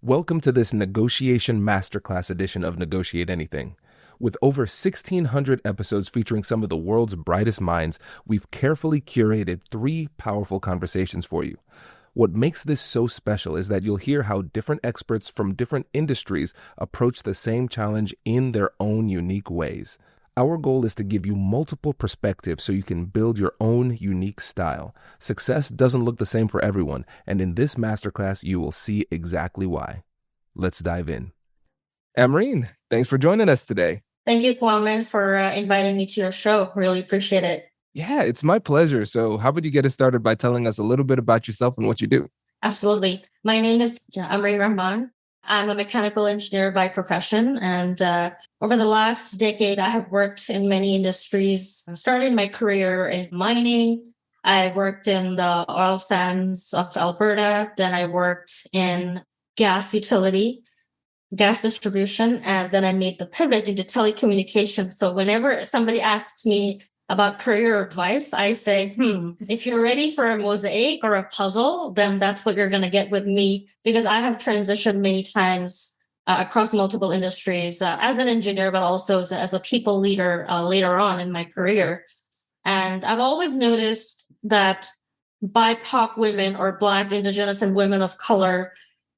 Welcome to this negotiation masterclass edition of Negotiate Anything. With over 1,600 episodes featuring some of the world's brightest minds, we've carefully curated three powerful conversations for you. What makes this so special is that you'll hear how different experts from different industries approach the same challenge in their own unique ways. Our goal is to give you multiple perspectives so you can build your own unique style. Success doesn't look the same for everyone, and in this masterclass, you will see exactly why. Let's dive in. Amreen, thanks for joining us today. Thank you, Kwame, for inviting me to your show. Really appreciate it. Yeah, it's my pleasure. So how about you get us started by telling us a little bit about yourself and what you do? Absolutely. My name is Amri Rahman. I'm a mechanical engineer by profession. And over the last decade, I have worked in many industries. I started my career in mining. I worked in the oil sands of Alberta. Then I worked in gas utility, gas distribution, and then I made the pivot into telecommunications. So whenever somebody asks me about career advice, I say, if you're ready for a mosaic or a puzzle, then that's what you're going to get with me, because I have transitioned many times across multiple industries as an engineer, but also as a people leader later on in my career. And I've always noticed that BIPOC women or Black, Indigenous, and women of color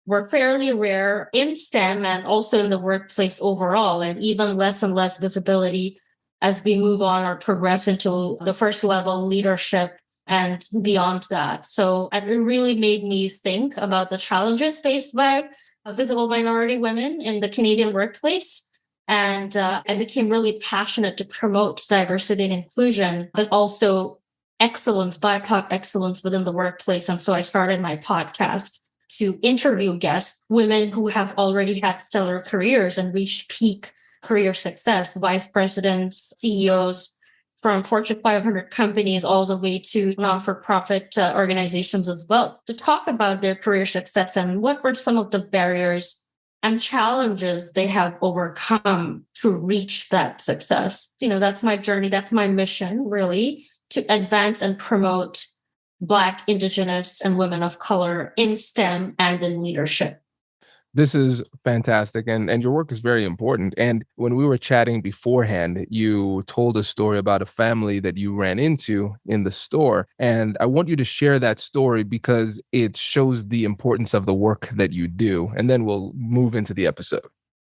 were fairly rare in STEM and also in the workplace overall, and even less and less visibility as we move on or progress into the first level leadership and beyond that. So it really made me think about the challenges faced by visible minority women in the Canadian workplace. And I became really passionate to promote diversity and inclusion, but also excellence, BIPOC excellence within the workplace. And so I started my podcast to interview guests, women who have already had stellar careers and reached peak career success, vice presidents, CEOs from Fortune 500 companies all the way to non-for-profit organizations as well, to talk about their career success and what were some of the barriers and challenges they have overcome to reach that success. That's my journey. That's my mission, really, to advance and promote Black, Indigenous, and women of color in STEM and in leadership. This is fantastic, and your work is very important. And when we were chatting beforehand, you told a story about a family that you ran into in the store. And I want you to share that story because it shows the importance of the work that you do. And then we'll move into the episode.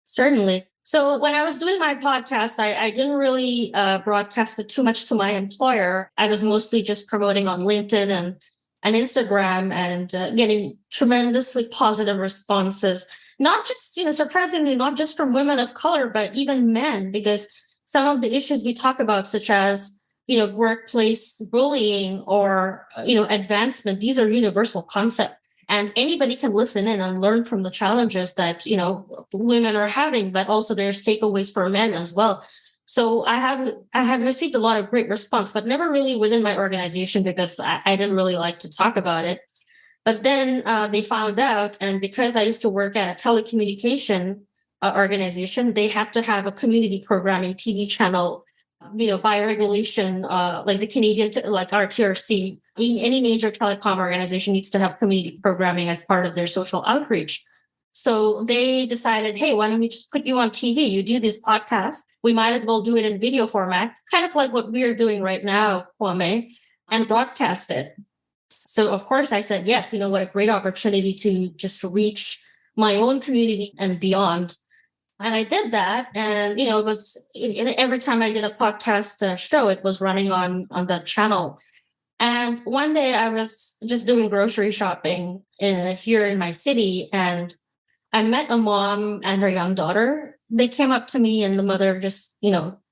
Certainly. So when I was doing my podcast, I didn't really broadcast it too much to my employer. I was mostly just promoting on LinkedIn and Instagram and getting tremendously positive responses. Not just, surprisingly, not just from women of color, but even men, because some of the issues we talk about, such as, workplace bullying or, advancement, these are universal concepts. And anybody can listen in and learn from the challenges that, women are having, but also there's takeaways for men as well. So I have received a lot of great response, but never really within my organization because I didn't really like to talk about it. But then they found out, and because I used to work at a telecommunication organization, they had to have a community programming TV channel, by regulation, like the Canadian, like RTRC. Any major telecom organization needs to have community programming as part of their social outreach. So they decided, hey, why don't we just put you on TV? You do this podcast. We might as well do it in video format, kind of like what we're doing right now, Kwame, and broadcast it. So, of course, I said, yes, what a great opportunity to just reach my own community and beyond. And I did that. And, it was every time I did a podcast show, it was running on that channel. And one day I was just doing grocery shopping here in my city, and I met a mom and her young daughter. They came up to me, and the mother just,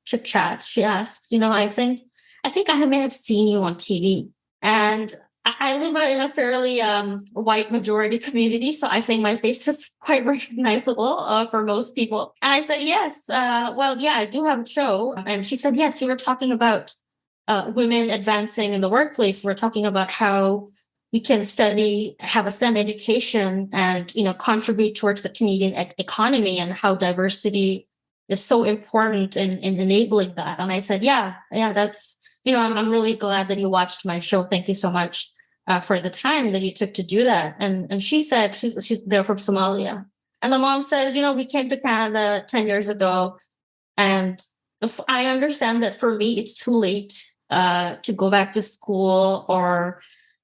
chit chats. She asked, I think I may have seen you on TV. And I live in a fairly white majority community, so I think my face is quite recognizable for most people. And I said, yes, well, yeah, I do have a show. And she said, yes, you were talking about women advancing in the workplace. We're talking about how we can study, have a STEM education and, contribute towards the Canadian economy, and how diversity is so important in enabling that. And I said, yeah, that's, I'm really glad that you watched my show. Thank you so much. for the time that you took to do that. And she said she's there from Somalia. And the mom says, we came to Canada 10 years ago. And if I understand that for me, it's too late to go back to school or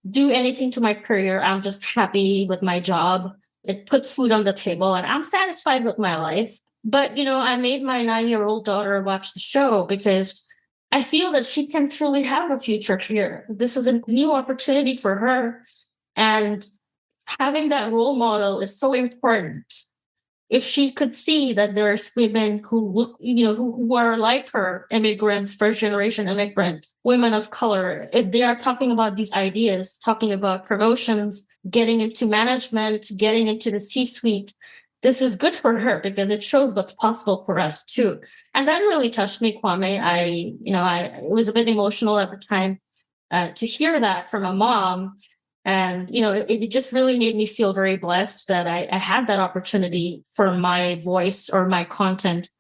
do anything to my career. I'm just happy with my job. It puts food on the table and I'm satisfied with my life. But, I made my 9-year-old daughter watch the show because I feel that she can truly have a future here. This is a new opportunity for her. And having that role model is so important. If she could see that there's women who look, who are like her, immigrants, first generation immigrants, women of color, if they are talking about these ideas, talking about promotions, getting into management, getting into the C-suite, this is good for her because it shows what's possible for us too. And that really touched me, Kwame. I was a bit emotional at the time to hear that from a mom. And, it just really made me feel very blessed that I had that opportunity for my voice or my content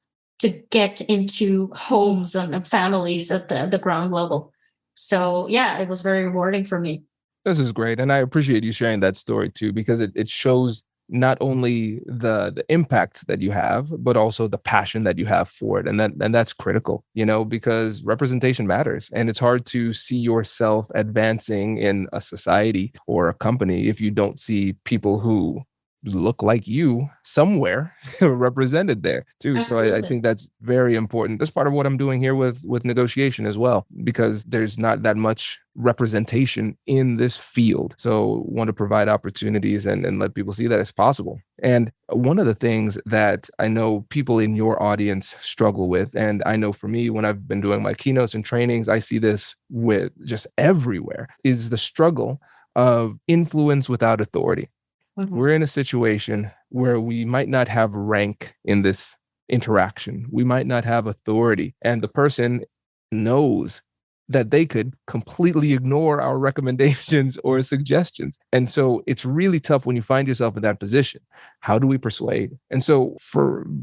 to get into homes and families at the ground level. So, yeah, it was very rewarding for me. This is great. And I appreciate you sharing that story too, because it shows not only the impact that you have, but also the passion that you have for it. And that's critical, because representation matters. And it's hard to see yourself advancing in a society or a company if you don't see people who look like you somewhere represented there too. So I Absolutely. think that's very important. That's part of what I'm doing here with negotiation as well, because there's not that much representation in this field. So want to provide opportunities and let people see that it's possible. And one of the things that I know people in your audience struggle with, and I know for me, when I've been doing my keynotes and trainings, I see this with just everywhere, is the struggle of influence without authority. Mhm. We're in a situation where we might not have rank in this interaction. We might not have authority. And the person knows that they could completely ignore our recommendations or suggestions. And so it's really tough when you find yourself in that position. How do we persuade? And so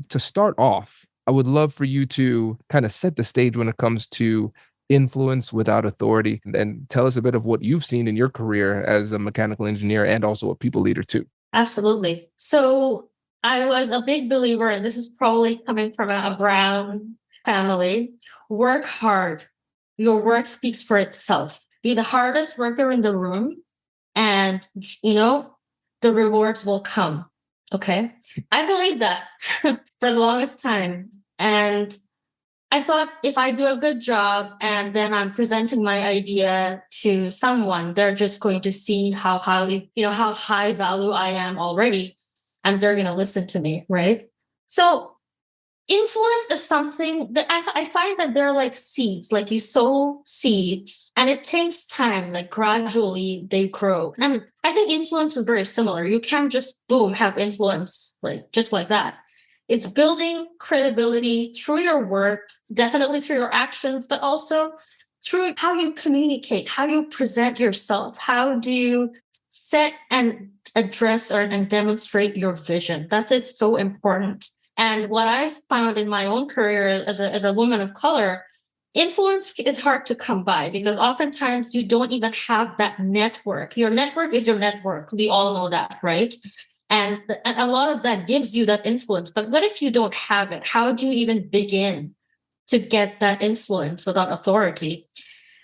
to start off, I would love for you to kind of set the stage when it comes to influence without authority, and tell us a bit of what you've seen in your career as a mechanical engineer and also a people leader too. Absolutely. So I was a big believer, and this is probably coming from a brown family. Work hard. Your work speaks for itself. Be the hardest worker in the room, and the rewards will come. Okay. I believe that for the longest time. And I thought if I do a good job and then I'm presenting my idea to someone, they're just going to see how highly, how high value I am already, and they're going to listen to me, right? So influence is something that I find that they're like seeds, like you sow seeds and it takes time, like gradually they grow. And I think influence is very similar. You can't just boom, have influence like just like that. It's building credibility through your work, definitely through your actions, but also through how you communicate, how you present yourself, how do you set and address and demonstrate your vision. That is so important. And what I found in my own career as a woman of color, influence is hard to come by because oftentimes you don't even have that network. Your network is your network. We all know that, right? And a lot of that gives you that influence. But what if you don't have it? How do you even begin to get that influence without authority?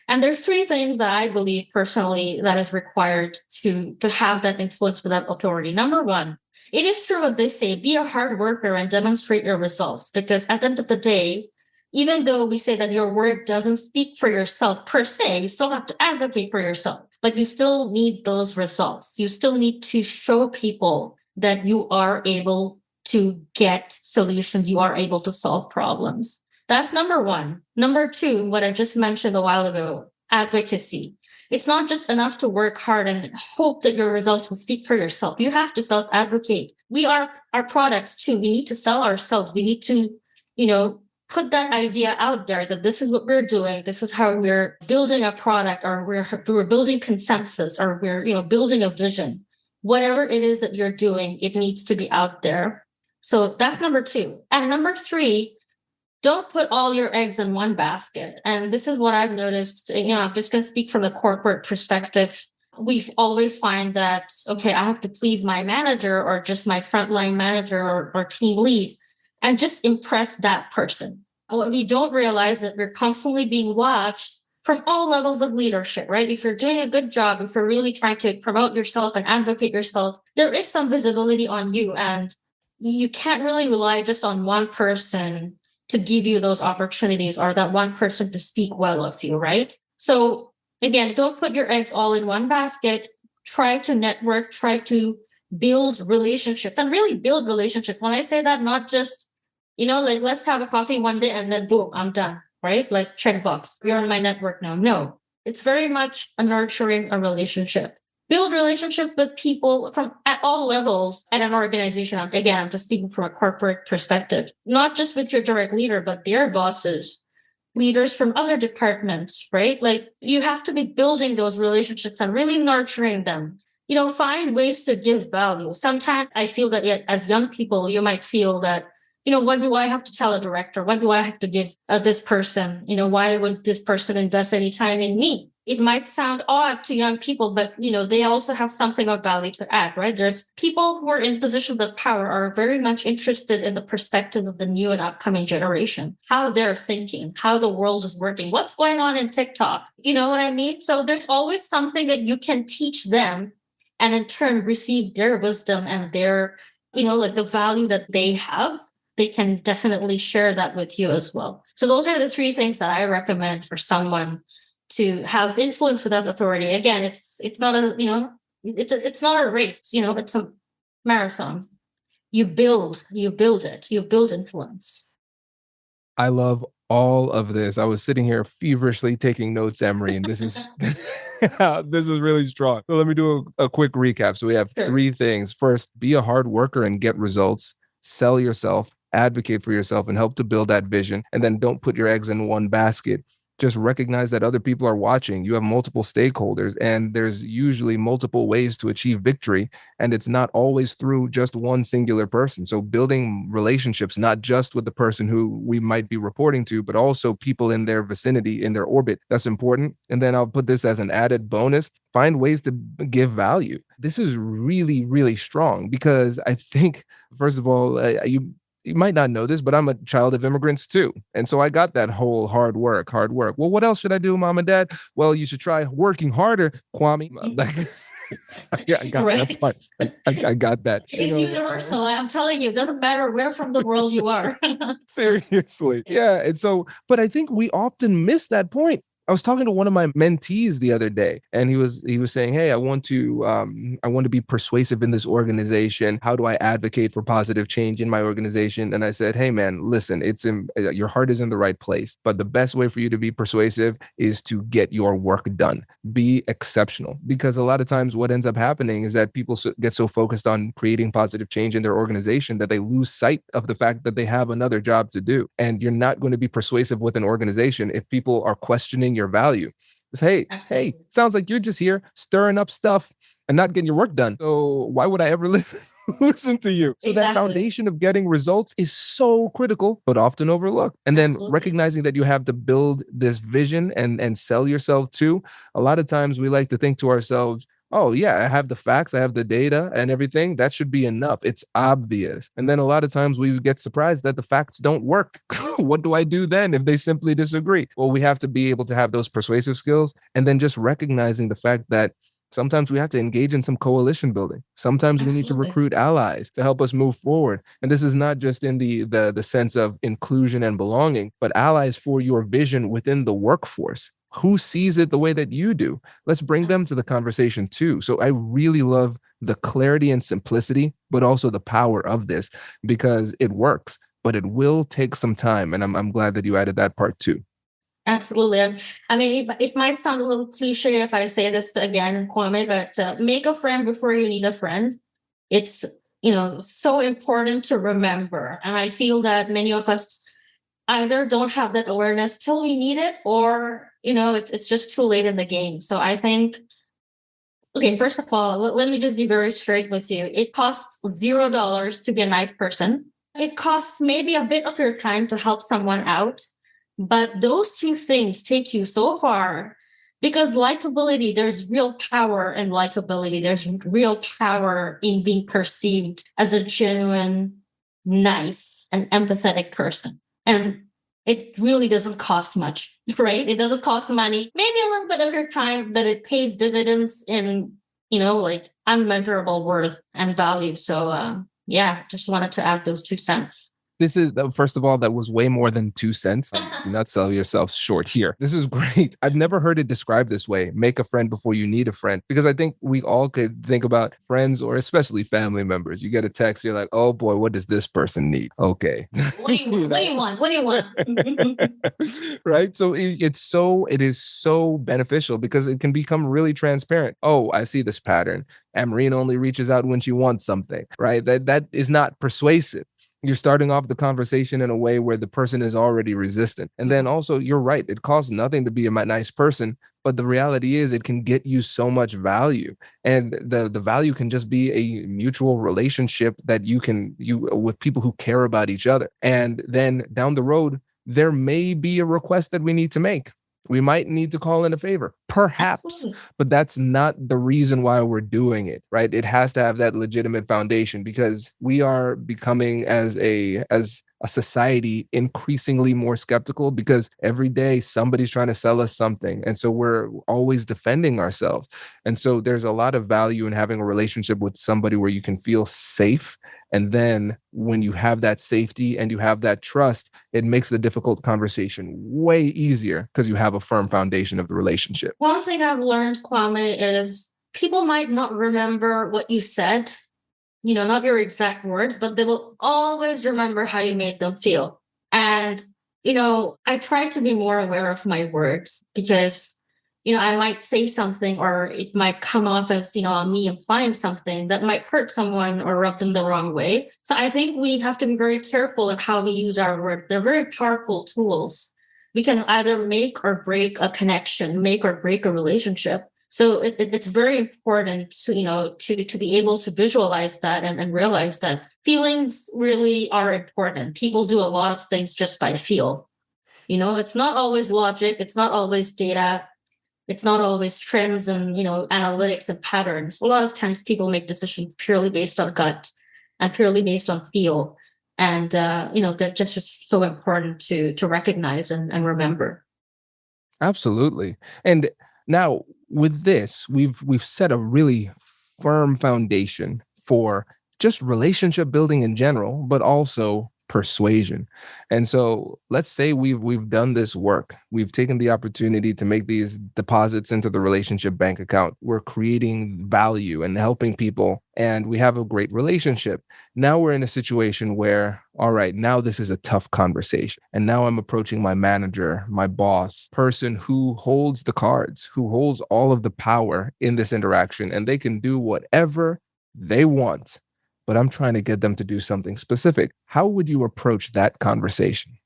And there's three things that I believe personally that is required to have that influence without authority. Number one, it is true what they say, be a hard worker and demonstrate your results. Because at the end of the day, even though we say that your work doesn't speak for yourself per se, you still have to advocate for yourself. But you still need those results. You still need to show people that you are able to get solutions, you are able to solve problems. That's number one. Number two, what I just mentioned a while ago, advocacy. It's not just enough to work hard and hope that your results will speak for yourself. You have to self-advocate. We are our products too. We need to sell ourselves. We need to, put that idea out there that this is what we're doing. This is how we're building a product, or we're building consensus, or we're, building a vision. Whatever it is that you're doing, it needs to be out there. So that's number two. And number three, don't put all your eggs in one basket. And this is what I've noticed. I'm just going to speak from the corporate perspective. We always find that, okay, I have to please my manager or just my frontline manager or team lead and just impress that person. What we don't realize that we're constantly being watched from all levels of leadership, right? If you're doing a good job, if you're really trying to promote yourself and advocate yourself, there is some visibility on you. And you can't really rely just on one person to give you those opportunities or that one person to speak well of you, right? So again, don't put your eggs all in one basket. Try to network, try to build relationships and really build relationships. When I say that, not just, like let's have a coffee one day and then boom, I'm done, right? Like checkbox, you're on my network now. No, it's very much a nurturing a relationship. Build relationships with people from at all levels at an organization. Again, I'm just speaking from a corporate perspective, not just with your direct leader, but their bosses, leaders from other departments, right? Like you have to be building those relationships and really nurturing them. Find ways to give value. Sometimes I feel that as young people, you might feel that, what do I have to tell a director? What do I have to give this person? Why would this person invest any time in me? It might sound odd to young people, but they also have something of value to add, right? There's people who are in positions of power are very much interested in the perspective of the new and upcoming generation, how they're thinking, how the world is working, what's going on in TikTok. You know what I mean? So there's always something that you can teach them and in turn receive their wisdom and their, like the value that they have. They can definitely share that with you as well. So those are the three things that I recommend for someone to have influence without authority. Again, it's not a it's not a race. It's a marathon. You build it. You build influence. I love all of this. I was sitting here feverishly taking notes, Emery, and this is this is really strong. So let me do a quick recap. So we have Sure. three things. First, be a hard worker and get results. Sell yourself, advocate for yourself, and help to build that vision. And then don't put your eggs in one basket. Just recognize that other people are watching. You have multiple stakeholders, and there's usually multiple ways to achieve victory. And it's not always through just one singular person. So building relationships, not just with the person who we might be reporting to, but also people in their vicinity, in their orbit. That's important. And then I'll put this as an added bonus. Find ways to give value. This is really, really strong because I think, first of all, you might not know this, but I'm a child of immigrants too. And so I got that whole hard work, hard work. Well, what else should I do, mom and dad? Well, you should try working harder, Kwame. I got that Right. part. I got that. It's universal. I'm telling you, it doesn't matter where from the world you are. Seriously. Yeah. And so, but I think we often miss that point. I was talking to one of my mentees the other day, and he was saying, "Hey, I want to be persuasive in this organization. How do I advocate for positive change in my organization?" And I said, "Hey, man, listen, your heart is in the right place, but the best way for you to be persuasive is to get your work done. Be exceptional, because a lot of times what ends up happening is that people get so focused on creating positive change in their organization that they lose sight of the fact that they have another job to do. And you're not going to be persuasive with an organization if people are questioning your value. It's, hey, sounds like you're just here stirring up stuff and not getting your work done. So why would I ever listen to you?" So that foundation of getting results is so critical, but often overlooked. And then recognizing that you have to build this vision and sell yourself too. A lot of times we like to think to ourselves, "Oh, yeah, I have the facts, I have the data and everything. That should be enough. It's obvious." And then a lot of times we get surprised that the facts don't work. What do I do then if they simply disagree? Well, we have to be able to have those persuasive skills, and then just recognizing the fact that sometimes we have to engage in some coalition building. Sometimes we need to recruit allies to help us move forward. And this is not just in the sense of inclusion and belonging, but allies for your vision within the workforce. Who sees it the way that you do? Let's bring them to the conversation too. So I really love the clarity and simplicity, but also the power of this, because it works, but it will take some time. And I'm glad that you added that part too. Absolutely. I mean, it might sound a little cliche if I say this again, Kwame, but make a friend before you need a friend. It's, so important to remember. And I feel that many of us either don't have that awareness till we need it, or, it's just too late in the game. So I think, okay, first of all, let me just be very straight with you. It costs $0 to be a nice person. It costs maybe a bit of your time to help someone out. But those two things take you so far Because likability, there's real power in likability. There's real power in being perceived as a genuine, nice, and empathetic person. And it really doesn't cost much, right? It doesn't cost money, maybe a little bit of your time, but it pays dividends in, like unmeasurable worth and value. So, yeah, just wanted to add those 2 cents. This is, first of all, that was way more than 2 cents. Do not sell yourself short here. This is great. I've never heard it described this way. Make a friend before you need a friend. Because I think we all could think about friends or especially family members. You get a text, you're like, oh boy, what does this person need? Okay. What do you want? What do you want? What do you want? Right? So it is so beneficial because it can become really transparent. Oh, I see this pattern. Amreen only reaches out when she wants something, right? That is not persuasive. You're starting off the conversation in a way where the person is already resistant. And then also, you're right, it costs nothing to be a nice person, but the reality is it can get you so much value. And the value can just be a mutual relationship that you with people who care about each other. And then down the road, there may be a request that we need to make. We might need to call in a favor, perhaps, Absolutely. but that's not the reason why we're doing it, right? It has to have that legitimate foundation because we are becoming as a society increasingly more skeptical because every day somebody's trying to sell us something. And so we're always defending ourselves. And so there's a lot of value in having a relationship with somebody where you can feel safe. And then when you have that safety and you have that trust, it makes the difficult conversation way easier because you have a firm foundation of the relationship. One thing I've learned, Kwame, is people might not remember what you said, not your exact words, but they will always remember how you made them feel. And, I try to be more aware of my words because, I might say something or it might come off as, me implying something that might hurt someone or rub them the wrong way. So I think we have to be very careful in how we use our words. They're very powerful tools. We can either make or break a connection, make or break a relationship. So it's very important to be able to visualize that and realize that feelings really are important. People do a lot of things just by feel. It's not always logic. It's not always data. It's not always trends and, analytics and patterns. A lot of times people make decisions purely based on gut and purely based on feel. And, they're just so important to recognize and remember. Absolutely. And now with this, we've set a really firm foundation for just relationship building in general, but also persuasion. And so let's say we've done this work. We've taken the opportunity to make these deposits into the relationship bank account. We're creating value and helping people and we have a great relationship. Now we're in a situation where, all right, now this is a tough conversation. And now I'm approaching my manager, my boss, person who holds the cards, who holds all of the power in this interaction, and they can do whatever they want. But I'm trying to get them to do something specific. How would you approach that conversation?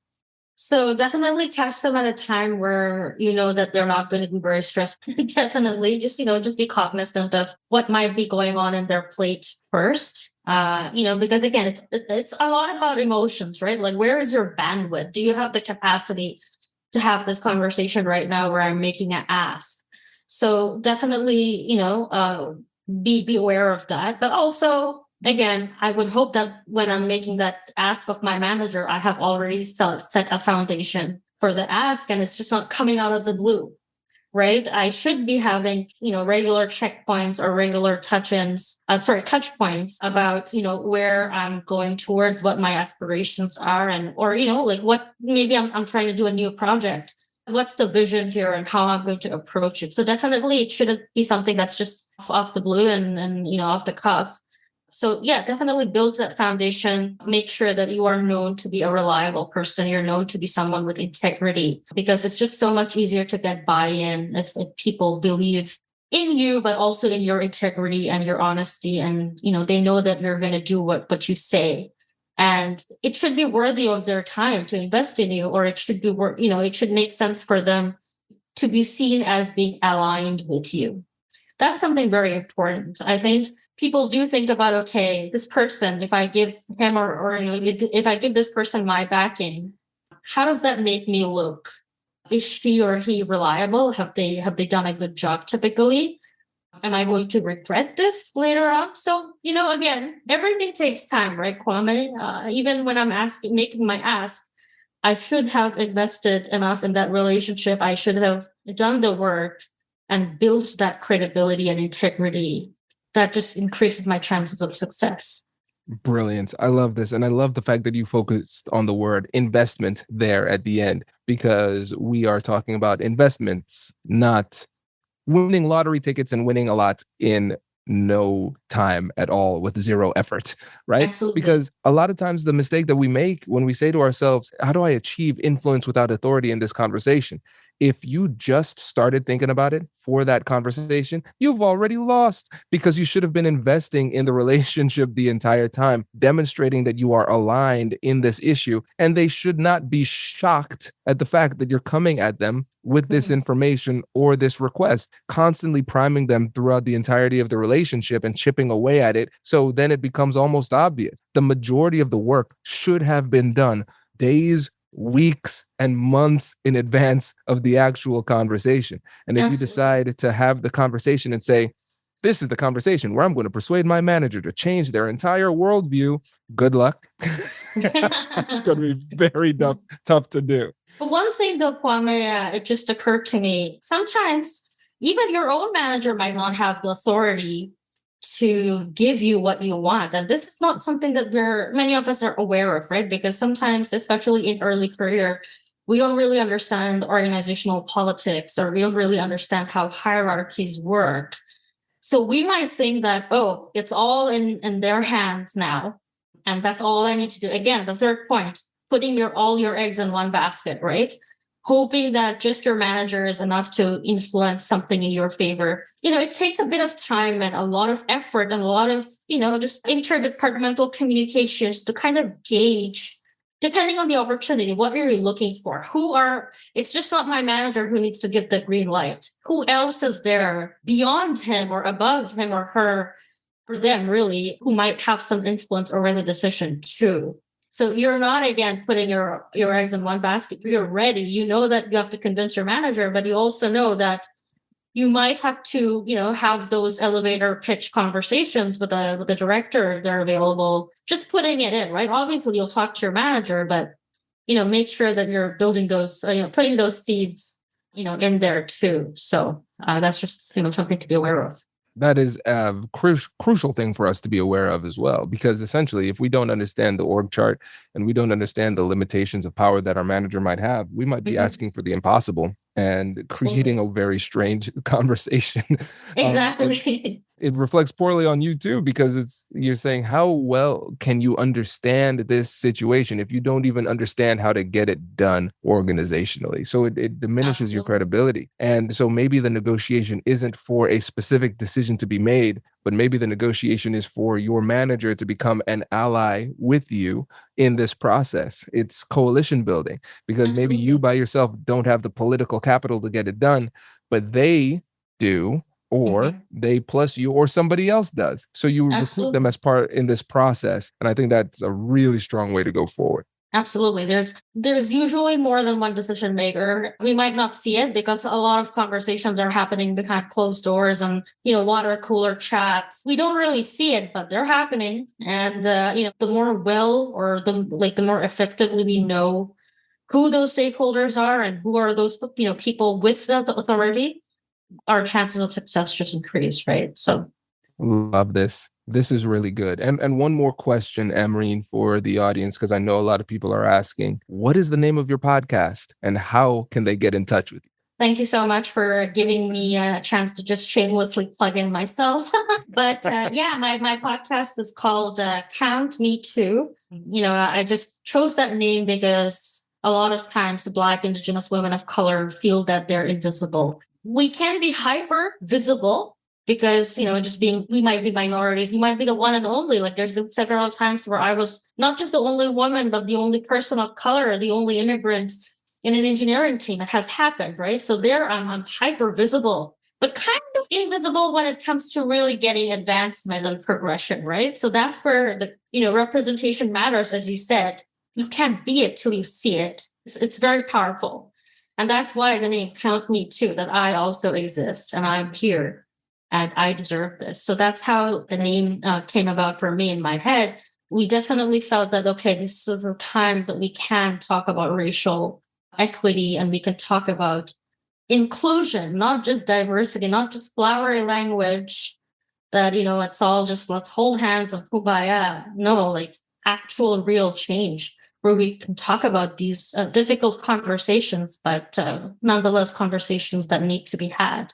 So definitely catch them at a time where you know that they're not going to be very stressed. Definitely just be cognizant of what might be going on in their plate first. Because again, it's a lot about emotions, right? Like, where is your bandwidth? Do you have the capacity to have this conversation right now where I'm making an ask? So definitely, be aware of that. But also, again, I would hope that when I'm making that ask of my manager, I have already set a foundation for the ask and it's just not coming out of the blue, right? I should be having, regular checkpoints or regular touch points about, where I'm going towards, what my aspirations are or, like what, maybe I'm trying to do a new project. What's the vision here and how I'm going to approach it? So definitely it shouldn't be something that's just off the blue and off the cuff. So yeah, definitely build that foundation. Make sure that you are known to be a reliable person. You're known to be someone with integrity because it's just so much easier to get buy-in if people believe in you, but also in your integrity and your honesty. And, they know that you're going to do what you say. And it should be worthy of their time to invest in you, or it should be, it should make sense for them to be seen as being aligned with you. That's something very important. I think people do think about, okay, this person, if I give him or if I give this person my backing, how does that make me look? Is she or he reliable? Have they done a good job typically? Am I going to regret this later on? So, again, everything takes time, right, Kwame? Even when I'm making my ask, I should have invested enough in that relationship. I should have done the work and built that credibility and integrity that just increases my chances of success. Brilliant. I love this. And I love the fact that you focused on the word investment there at the end, because we are talking about investments, not winning lottery tickets and winning a lot in no time at all with zero effort, right? Absolutely. Because a lot of times the mistake that we make when we say to ourselves, how do I achieve influence without authority in this conversation? If you just started thinking about it for that conversation, you've already lost, because you should have been investing in the relationship the entire time, demonstrating that you are aligned in this issue. And they should not be shocked at the fact that you're coming at them with this information or this request, constantly priming them throughout the entirety of the relationship and chipping away at it. So then it becomes almost obvious. The majority of the work should have been done days, weeks, and months in advance of the actual conversation. And if you Absolutely. decide to have the conversation and say, this is the conversation where I'm going to persuade my manager to change their entire worldview, good luck. It's going to be very tough to do. But one thing though, Kwame, it just occurred to me, sometimes even your own manager might not have the authority to give you what you want. And this is not something that many of us are aware of, right? Because sometimes, especially in early career, we don't really understand organizational politics, or we don't really understand how hierarchies work. So we might think that, oh, it's all in their hands now. And that's all I need to do. Again, the third point, putting all your eggs in one basket, right? Hoping that just your manager is enough to influence something in your favor. It takes a bit of time and a lot of effort and a lot of, just interdepartmental communications to kind of gauge, depending on the opportunity, what are you looking for? It's just not my manager who needs to give the green light. Who else is there beyond him or above him or her, or them really, who might have some influence over the decision too? So you're not, again, putting your eggs in one basket. You're ready. You know that you have to convince your manager, but you also know that you might have to, have those elevator pitch conversations with the director if they're available. Just putting it in, right? Obviously, you'll talk to your manager, but make sure that you're building those, putting those seeds, in there too. So that's just something to be aware of. That is a crucial thing for us to be aware of as well, because essentially, if we don't understand the org chart and we don't understand the limitations of power that our manager might have, we might be asking for the impossible and creating a very strange conversation. Exactly. It reflects poorly on you too, because you're saying, how well can you understand this situation if you don't even understand how to get it done organizationally? So it diminishes your credibility. And so maybe the negotiation isn't for a specific decision to be made, but maybe the negotiation is for your manager to become an ally with you in this process. It's coalition building, because maybe you by yourself don't have the political capital to get it done, but they do, or they plus you, or somebody else does. So you recruit them as part in this process. And I think that's a really strong way to go forward. Absolutely. There's usually more than one decision maker. We might not see it because a lot of conversations are happening behind closed doors and, water cooler chats. We don't really see it, but they're happening. And, the more the more effectively we know who those stakeholders are and who are those, people with the authority, our chances of success just increase, right? So love this. This is really good. And one more question, Amreen, for the audience, because I know a lot of people are asking, what is the name of your podcast and how can they get in touch with you? Thank you so much for giving me a chance to just shamelessly plug in myself. But my podcast is called Count Me Too. I just chose that name because a lot of times Black, Indigenous women of color feel that they're invisible. We can be hyper visible because, we might be minorities. We might be the one and only. Like there's been several times where I was not just the only woman, but the only person of color, the only immigrant in an engineering team. It has happened, right? So there I'm hyper visible, but kind of invisible when it comes to really getting advancement and progression, right? So that's where the, representation matters, as you said. You can't be it till you see it. It's very powerful. And that's why the name Count Me Too, that I also exist and I'm here and I deserve this. So that's how the name came about for me in my head. We definitely felt that, okay, this is a time that we can talk about racial equity and we can talk about inclusion, not just diversity, not just flowery language that, it's all just let's hold hands and kumbaya. No, like actual real change where we can talk about these difficult conversations, but nonetheless conversations that need to be had.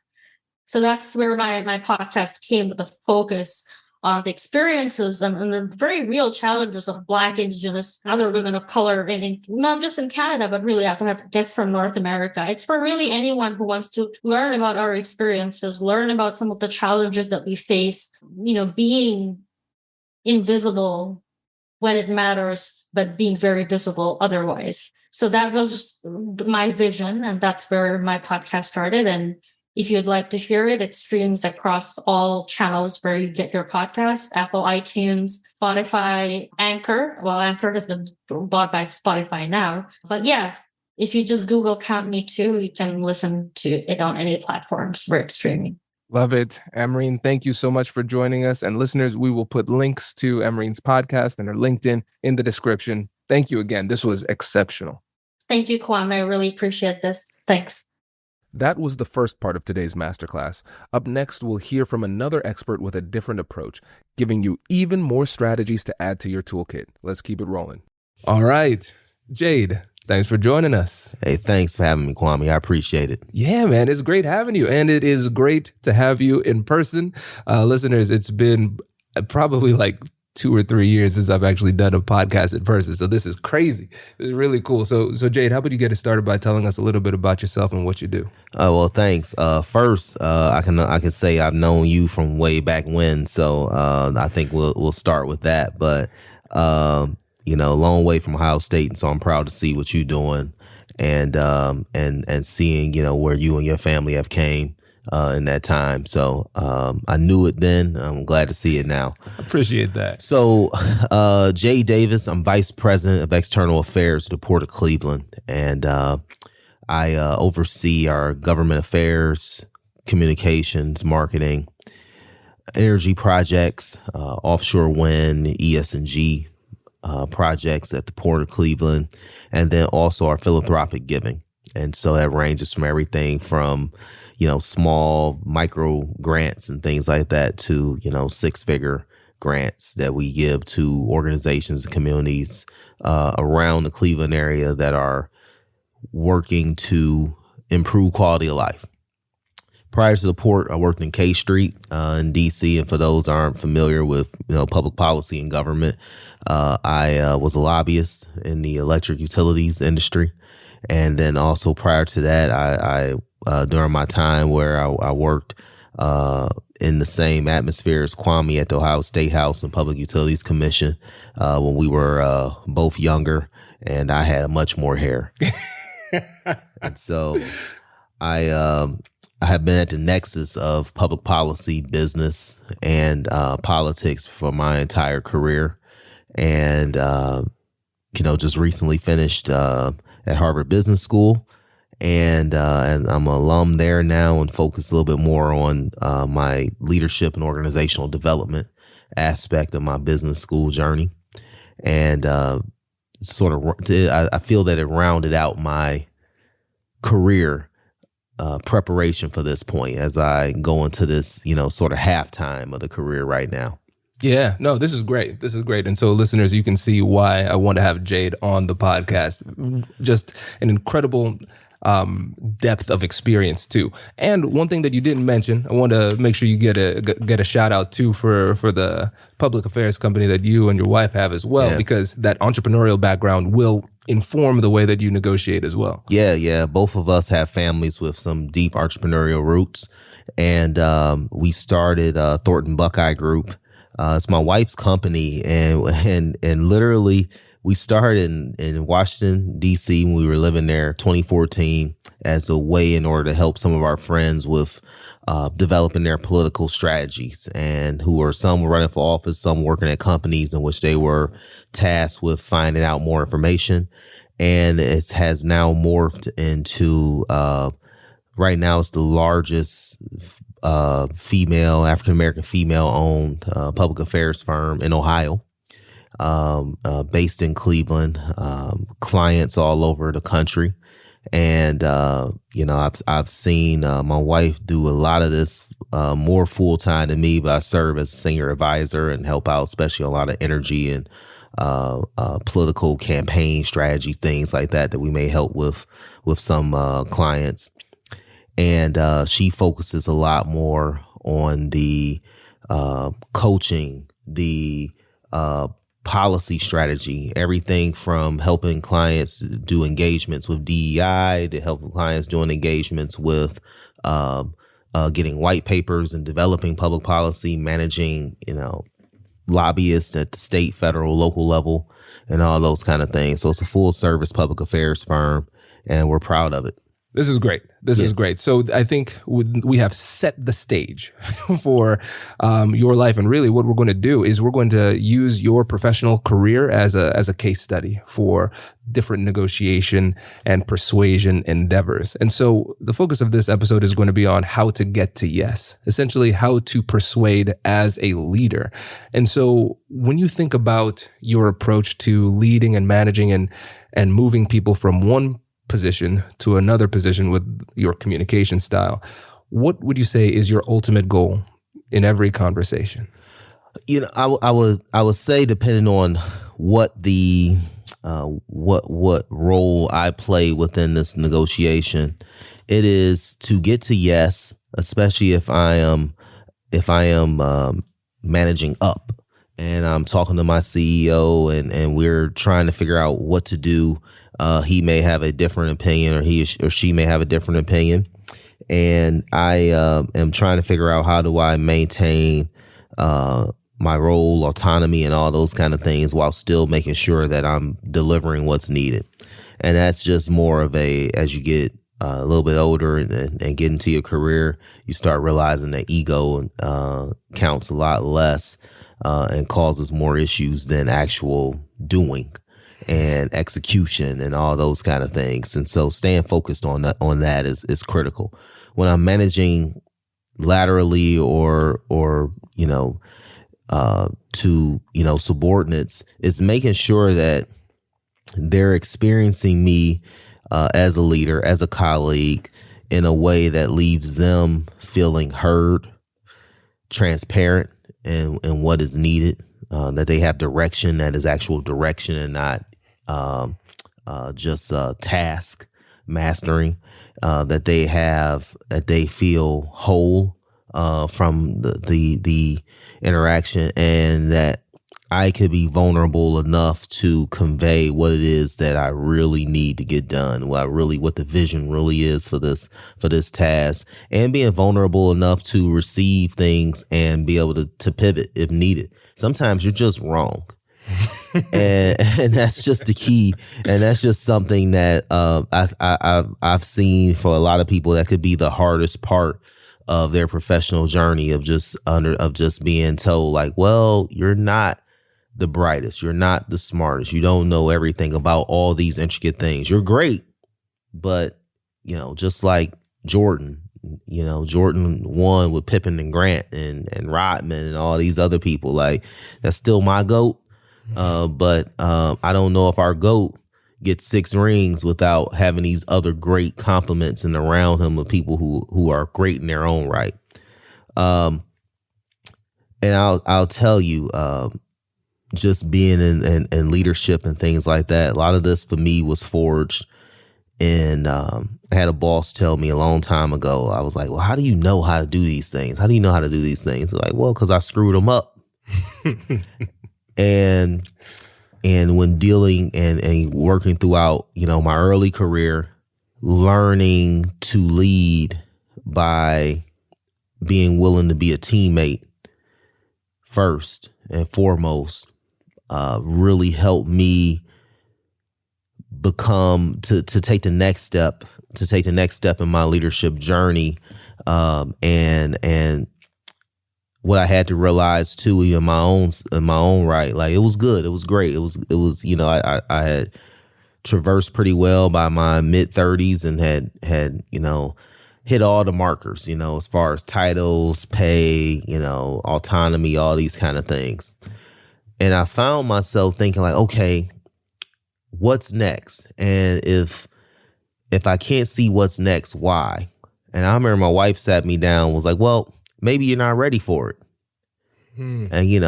So that's where my podcast came, with the focus on the experiences and the very real challenges of Black, Indigenous, other women of color, and not just in Canada, but really I have guests from North America. It's for really anyone who wants to learn about our experiences, learn about some of the challenges that we face, being invisible when it matters, but being very visible otherwise. So that was my vision, and that's where my podcast started. And if you'd like to hear it, it streams across all channels where you get your podcast: Apple, iTunes, Spotify, Anchor. Well, Anchor has been bought by Spotify now. But yeah, if you just Google Count Me Too, you can listen to it on any platforms where it's streaming. Love it. Amreen, thank you so much for joining us. And listeners, we will put links to Amreen's podcast and her LinkedIn in the description. Thank you again. This was exceptional. Thank you, Kwame. I really appreciate this. Thanks. That was the first part of today's masterclass. Up next, we'll hear from another expert with a different approach, giving you even more strategies to add to your toolkit. Let's keep it rolling. All right, Jade, thanks for joining us. Hey, thanks for having me, Kwame. I appreciate it. Yeah, man, it's great having you. And it is great to have you in person. Listeners, it's been probably like 2 or 3 years since I've actually done a podcast in person. So this is crazy. It's really cool. So Jade, how about you get it started by telling us a little bit about yourself and what you do? Well, thanks. First, I can say I've known you from way back when. So I think we'll start with that. But a long way from Ohio State, and so I'm proud to see what you're doing, and seeing where you and your family have came in that time. So I knew it then. I'm glad to see it now. Appreciate that. So Jay Davis, I'm Vice President of External Affairs at the Port of Cleveland, and I oversee our government affairs, communications, marketing, energy projects, offshore wind, ESG projects at the Port of Cleveland, and then also our philanthropic giving. And so that ranges from everything from, small micro grants and things like that to, 6-figure grants that we give to organizations and communities around the Cleveland area that are working to improve quality of life. Prior to the port, I worked in K Street in D.C. And for those who aren't familiar with public policy and government, I was a lobbyist in the electric utilities industry. And then also prior to that, I during my time where I worked in the same atmosphere as Kwame at the Ohio State House and Public Utilities Commission when we were both younger, and I had much more hair. And so I have been at the nexus of public policy, business, and politics for my entire career. And, just recently finished at Harvard Business School. And I'm an alum there now and focus a little bit more on my leadership and organizational development aspect of my business school journey. And I feel that it rounded out my career preparation for this point as I go into this, sort of halftime of the career right now. Yeah, no, this is great. This is great. And so listeners, you can see why I want to have Jade on the podcast. Just an incredible depth of experience too. And one thing that you didn't mention, I want to make sure you get a shout out too for the public affairs company that you and your wife have as well, because that entrepreneurial background will inform the way that you negotiate as well. Yeah. Both of us have families with some deep entrepreneurial roots. And we started Thornton Buckeye Group. It's my wife's company. And literally we started in Washington, D.C. when we were living there 2014 as a way in order to help some of our friends with developing their political strategies, and some were running for office, some working at companies in which they were tasked with finding out more information. and it has now morphed into right now it's the largest African American female owned public affairs firm in Ohio, based in Cleveland, clients all over the country. And, I've seen my wife do a lot of this more full time than me, but I serve as a senior advisor and help out, especially a lot of energy and political campaign strategy, things like that we may help with some clients. And she focuses a lot more on the coaching, the policy strategy, everything from helping clients do engagements with DEI to helping clients doing engagements with getting white papers and developing public policy, managing, lobbyists at the state, federal, local level, and all those kind of things. So it's a full service public affairs firm, and we're proud of it. This is great. This is great. So I think we have set the stage for your life. And really what we're going to do is we're going to use your professional career as a case study for different negotiation and persuasion endeavors. And so the focus of this episode is going to be on how to get to yes, essentially how to persuade as a leader. And so when you think about your approach to leading and managing and moving people from one position to another position with your communication style, what would you say is your ultimate goal in every conversation? I would say, depending on what the what role I play within this negotiation, it is to get to yes, especially if I am managing up and I'm talking to my CEO and we're trying to figure out what to do. He may have a different opinion, or he or she may have a different opinion. And I am trying to figure out, how do I maintain my role, autonomy, and all those kind of things while still making sure that I'm delivering what's needed. And that's just more of as you get a little bit older and get into your career, you start realizing that ego counts a lot less and causes more issues than actual doing and execution and all those kind of things. And so staying focused on that is critical. When I'm managing laterally or to subordinates, it's making sure that they're experiencing me as a leader, as a colleague, in a way that leaves them feeling heard, transparent in what is needed, that they have direction that is actual direction and not just task mastering, that they feel whole from the interaction, and that I could be vulnerable enough to convey what it is that I really need to get done, what the vision really is for this task, and being vulnerable enough to receive things and be able to pivot if needed. Sometimes you're just wrong. and that's just the key, and that's just something that I've seen for a lot of people that could be the hardest part of their professional journey, of just being told, like, well, you're not the brightest, you're not the smartest, you don't know everything about all these intricate things. You're great, but just like Jordan won with Pippen and Grant and Rodman and all these other people. Like, that's still my GOAT. But I don't know if our GOAT gets 6 rings without having these other great compliments and around him of people who are great in their own right. And I'll tell you, just being in leadership and things like that, a lot of this for me was forged. And I had a boss tell me a long time ago, I was like, well, how do you know how to do these things? How do you know how to do these things? They're like, well, because I screwed them up. And when dealing and working throughout, my early career, learning to lead by being willing to be a teammate first and foremost, really helped me become to take the next step in my leadership journey, and what I had to realize too, in my own right, like, it was good, it was great, it was I had traversed pretty well by my mid 30s and had hit all the markers, as far as titles, pay, autonomy, all these kind of things. And I found myself thinking like, okay, what's next? And if I can't see what's next, why? And I remember my wife sat me down and was like, well, maybe you're not ready for it. And, you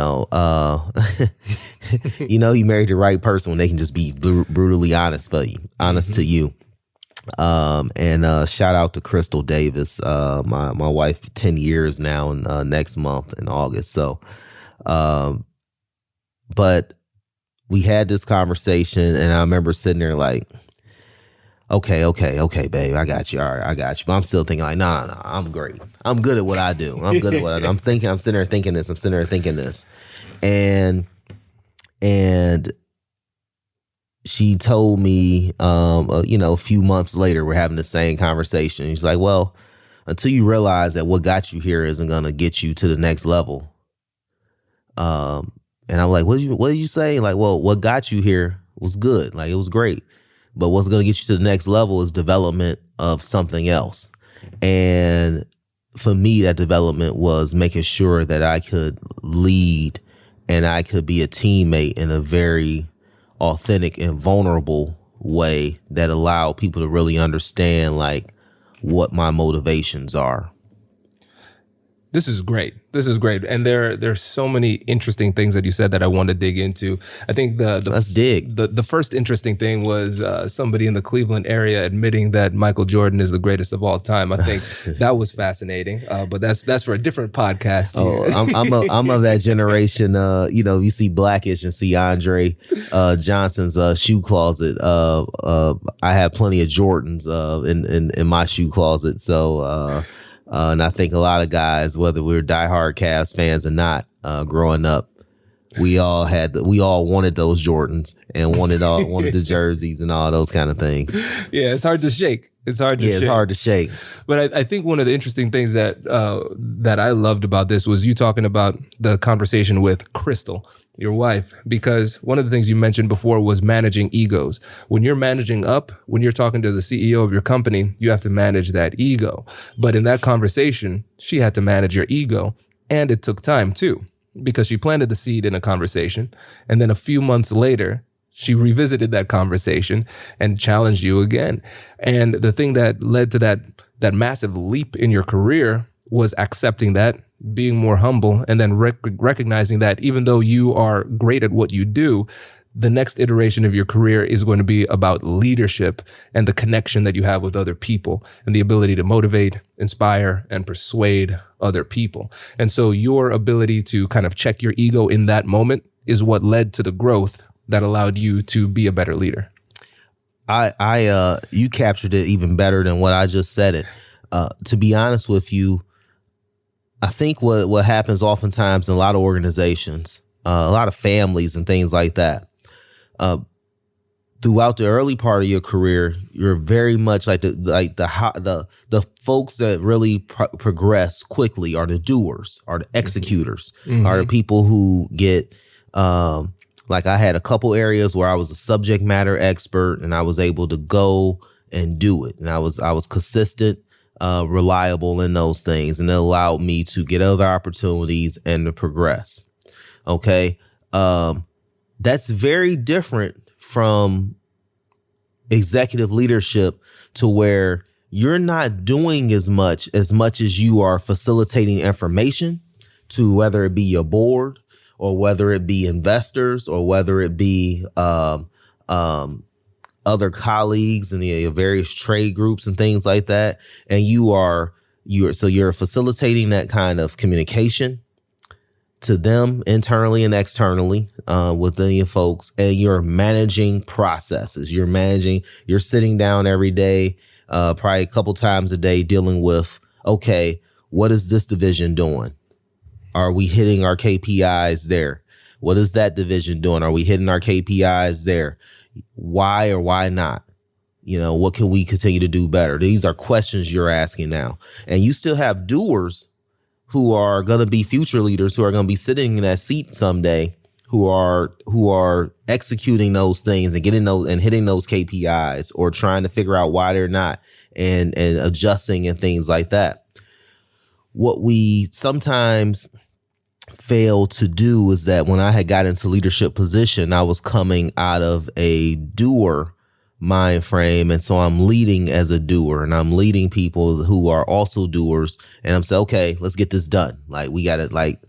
married the right person when they can just be brutally honest to you. And shout out to Crystal Davis, my wife, 10 years now, and next month in August. So, but we had this conversation, and I remember sitting there like, okay, babe, I got you. All right, I got you. But I'm still thinking like, no, I'm great. I'm good at what I do. I'm good at what I do. I'm sitting there thinking this. And she told me, a few months later, we're having the same conversation. She's like, well, until you realize that what got you here isn't going to get you to the next level. And I'm like, what did you say? Like, well, what got you here was good. Like, it was great. But what's going to get you to the next level is development of something else. And for me, that development was making sure that I could lead and I could be a teammate in a very authentic and vulnerable way that allowed people to really understand like what my motivations are. This is great. And there's so many interesting things that you said that I want to dig into. I think let's dig. The first interesting thing was somebody in the Cleveland area admitting that Michael Jordan is the greatest of all time. I think that was fascinating. But that's for a different podcast. Oh, I'm of that generation. You see Blackish and see Andre Johnson's shoe closet. I have plenty of Jordans in my shoe closet. So. And I think a lot of guys, whether we were diehard Cavs fans or not, growing up, we all wanted those Jordans and wanted the jerseys and all those kind of things. Yeah, it's hard to shake. It's hard to shake. But I think one of the interesting things that I loved about this was you talking about the conversation with Crystal, your wife, because one of the things you mentioned before was managing egos. When you're managing up, when you're talking to the CEO of your company, you have to manage that ego. But in that conversation, she had to manage your ego, and it took time too, because she planted the seed in a conversation, and then a few months later, she revisited that conversation and challenged you again. And the thing that led to that massive leap in your career was accepting that, being more humble, and then recognizing that even though you are great at what you do, the next iteration of your career is going to be about leadership and the connection that you have with other people and the ability to motivate, inspire, and persuade other people. And so your ability to kind of check your ego in that moment is what led to the growth that allowed you to be a better leader. You captured it even better than what I just said it. To be honest with you, I think what happens oftentimes in a lot of organizations, a lot of families and things like that, throughout the early part of your career, you're very much like the folks that really progress quickly are the doers, are the executors, are the people who get. Like I had a couple areas where I was a subject matter expert and I was able to go and do it, and I was consistent. Reliable in those things, and it allowed me to get other opportunities and to progress. Okay. That's very different from executive leadership, to where you're not doing as much as you are facilitating information to, whether it be your board or whether it be investors or whether it be other colleagues and the various trade groups and things like that. And you're facilitating that kind of communication to them internally and externally within your folks, and you're managing processes. You're sitting down every day, probably a couple times a day, dealing with, okay, what is this division doing? Are we hitting our KPIs there? What is that division doing? Are we hitting our KPIs there? Why or why not? What can we continue to do better? These are questions you're asking now. And you still have doers who are going to be future leaders, who are going to be sitting in that seat someday, who are executing those things and getting those and hitting those KPIs, or trying to figure out why they're not, and adjusting and things like that. What we sometimes fail to do is that when I had got into leadership position, I was coming out of a doer mind frame. And so I'm leading as a doer, and I'm leading people who are also doers. And I'm saying, okay, let's get this done. Like, we got to, like,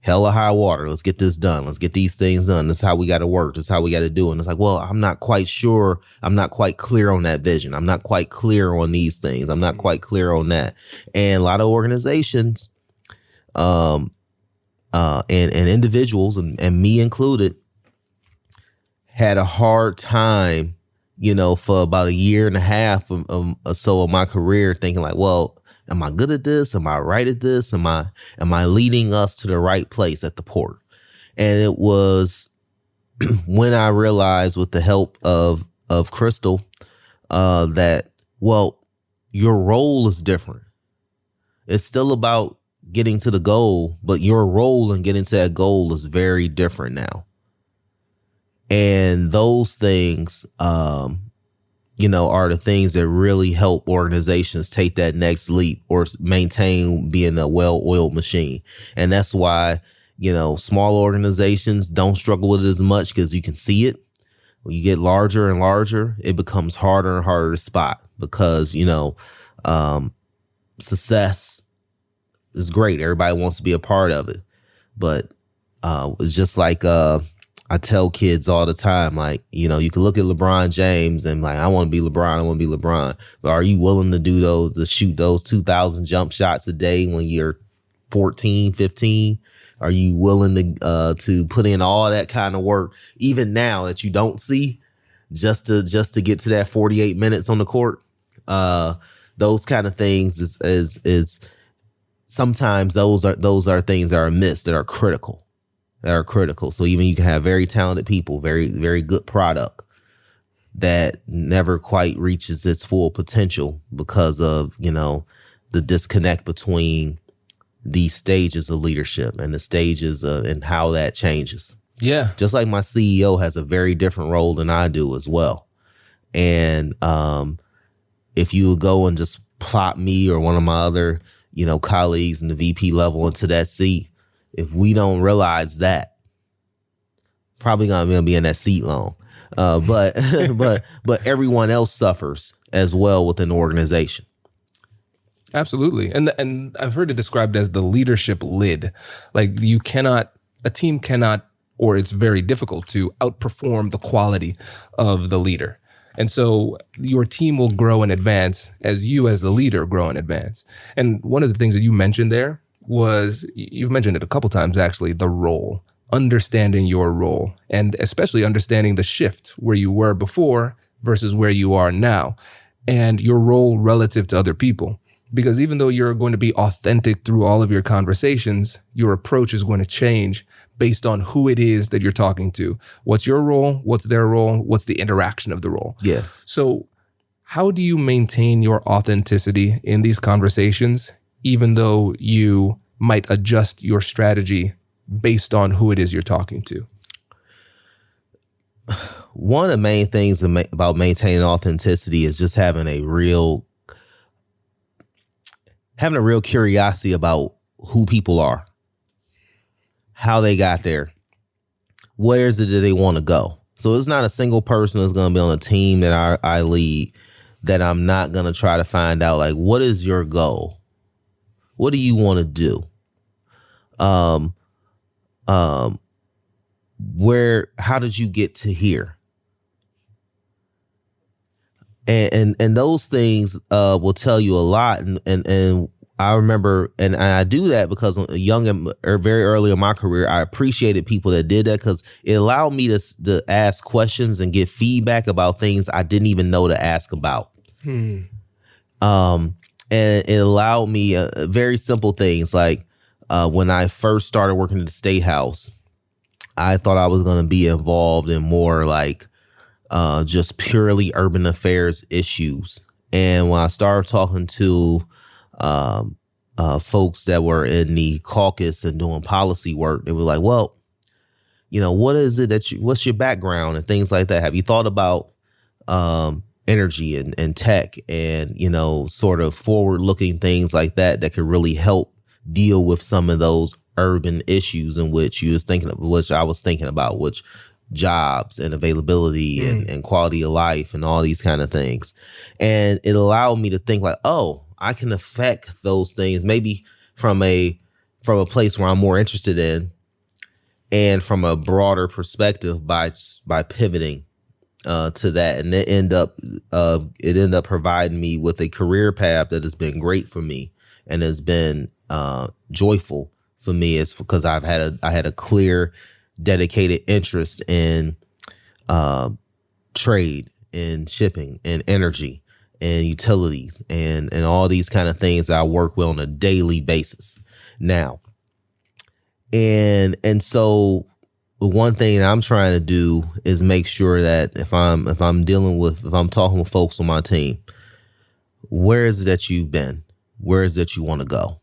hell or high water. Let's get this done. Let's get these things done. This is how we got to work. This is how we got to do it. And it's like, well, I'm not quite sure. I'm not quite clear on that vision. I'm not quite clear on these things. I'm not quite clear on that. And a lot of organizations, and individuals, and me included, had a hard time, for about a year and a half or so of my career, thinking like, well, am I good at this? Am I right at this? Am I leading us to the right place at the port? And it was when I realized, with the help of Crystal, that, well, your role is different. It's still about getting to the goal, but your role in getting to that goal is very different now. And those things, are the things that really help organizations take that next leap or maintain being a well-oiled machine. And that's why, small organizations don't struggle with it as much, because you can see it. When you get larger and larger, it becomes harder and harder to spot, because, success is great. Everybody wants to be a part of it. But it's just like I tell kids all the time, like, you can look at LeBron James and like, I want to be LeBron, I want to be LeBron. But are you willing to shoot those 2,000 jump shots a day when you're 14, 15? Are you willing to put in all that kind of work, even now that you don't see, just to get to that 48 minutes on the court? Those kind of things is sometimes those are things that are missed, that are critical. So even you can have very talented people, very, very good product that never quite reaches its full potential because of, the disconnect between these stages of leadership and the stages and how that changes. Yeah. Just like my CEO has a very different role than I do as well. And if you would go and just plot me or one of my other, colleagues in the VP level into that seat, if we don't realize that, probably gonna be in that seat long. But everyone else suffers as well within the organization. Absolutely. And I've heard it described as the leadership lid. Like, a team cannot, or it's very difficult to outperform the quality of the leader. And so your team will grow and advance as you, as the leader, grow and advance. And one of the things that you mentioned there was, you've mentioned it a couple times actually, the role, understanding your role, and especially understanding the shift where you were before versus where you are now, and your role relative to other people. Because even though you're going to be authentic through all of your conversations, your approach is going to change based on who it is that you're talking to. What's your role? What's their role? What's the interaction of the role? Yeah. So how do you maintain your authenticity in these conversations, even though you might adjust your strategy based on who it is you're talking to? One of the main things about maintaining authenticity is just having a real curiosity about who people are, how they got there, where is it that they want to go. So it's not a single person that's going to be on a team that I lead that I'm not going to try to find out, like, what is your goal? What do you want to do? How did you get to here? And those things will tell you a lot. And I remember, and I do that because very early in my career, I appreciated people that did that, because it allowed me to ask questions and get feedback about things I didn't even know to ask about. And it allowed me very simple things like when I first started working at the State House, I thought I was going to be involved in more like just purely urban affairs issues. And when I started talking to folks that were in the caucus and doing policy work, they were like, well, what is it what's your background and things like that? Have you thought about energy and tech and, sort of forward looking things like that could really help deal with some of those urban issues in which which I was thinking about, which jobs and availability and quality of life and all these kind of things. And it allowed me to think like, oh, I can affect those things maybe from a place where I'm more interested in and from a broader perspective by pivoting to that. And it ended up providing me with a career path that has been great for me and has been joyful for me. It's because I had a clear, dedicated interest in trade and shipping and energy and utilities and all these kind of things that I work with on a daily basis now. And so the one thing I'm trying to do is make sure that if I'm talking with folks on my team, where is it that you've been? Where is it that you want to go?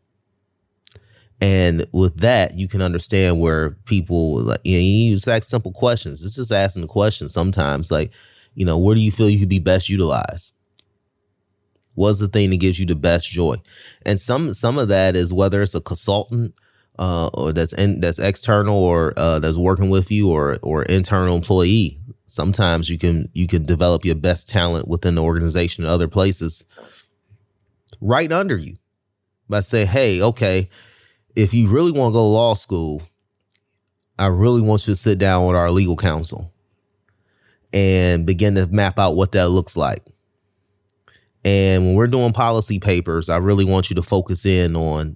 And with that, you can understand where people, you just ask simple questions. It's just asking the question sometimes, like, where do you feel you could be best utilized? What's the thing that gives you the best joy? And some of that is whether it's a consultant or that's external or that's working with you or internal employee. Sometimes you can develop your best talent within the organization and other places right under you by saying, hey, okay, if you really want to go to law school, I really want you to sit down with our legal counsel and begin to map out what that looks like. And when we're doing policy papers, I really want you to focus in on,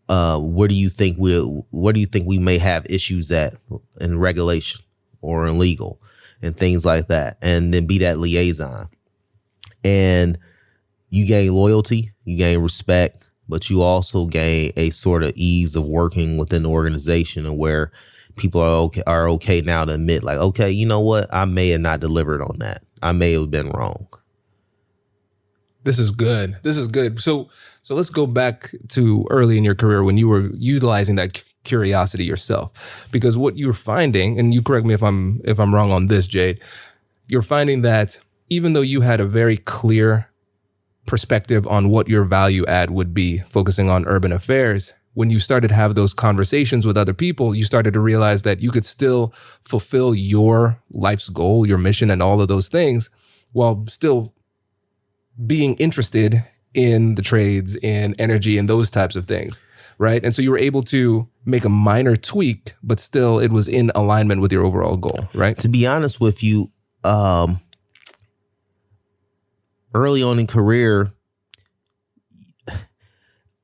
where do you think we may have issues at in regulation or in legal and things like that, and then be that liaison. And you gain loyalty, you gain respect, but you also gain a sort of ease of working within the organization and where people are okay now to admit like, okay, you know what? I may have not delivered on that. I may have been wrong. This is good. So let's go back to early in your career when you were utilizing that curiosity yourself, because what you're finding, and you correct me if I'm wrong on this, Jade, you're finding that even though you had a very clear perspective on what your value add would be, focusing on urban affairs, when you started to have those conversations with other people, you started to realize that you could still fulfill your life's goal, your mission, and all of those things while still being interested in the trades, in energy, and those types of things, right? And so you were able to make a minor tweak, but still it was in alignment with your overall goal, right? To be honest with you, early on in career,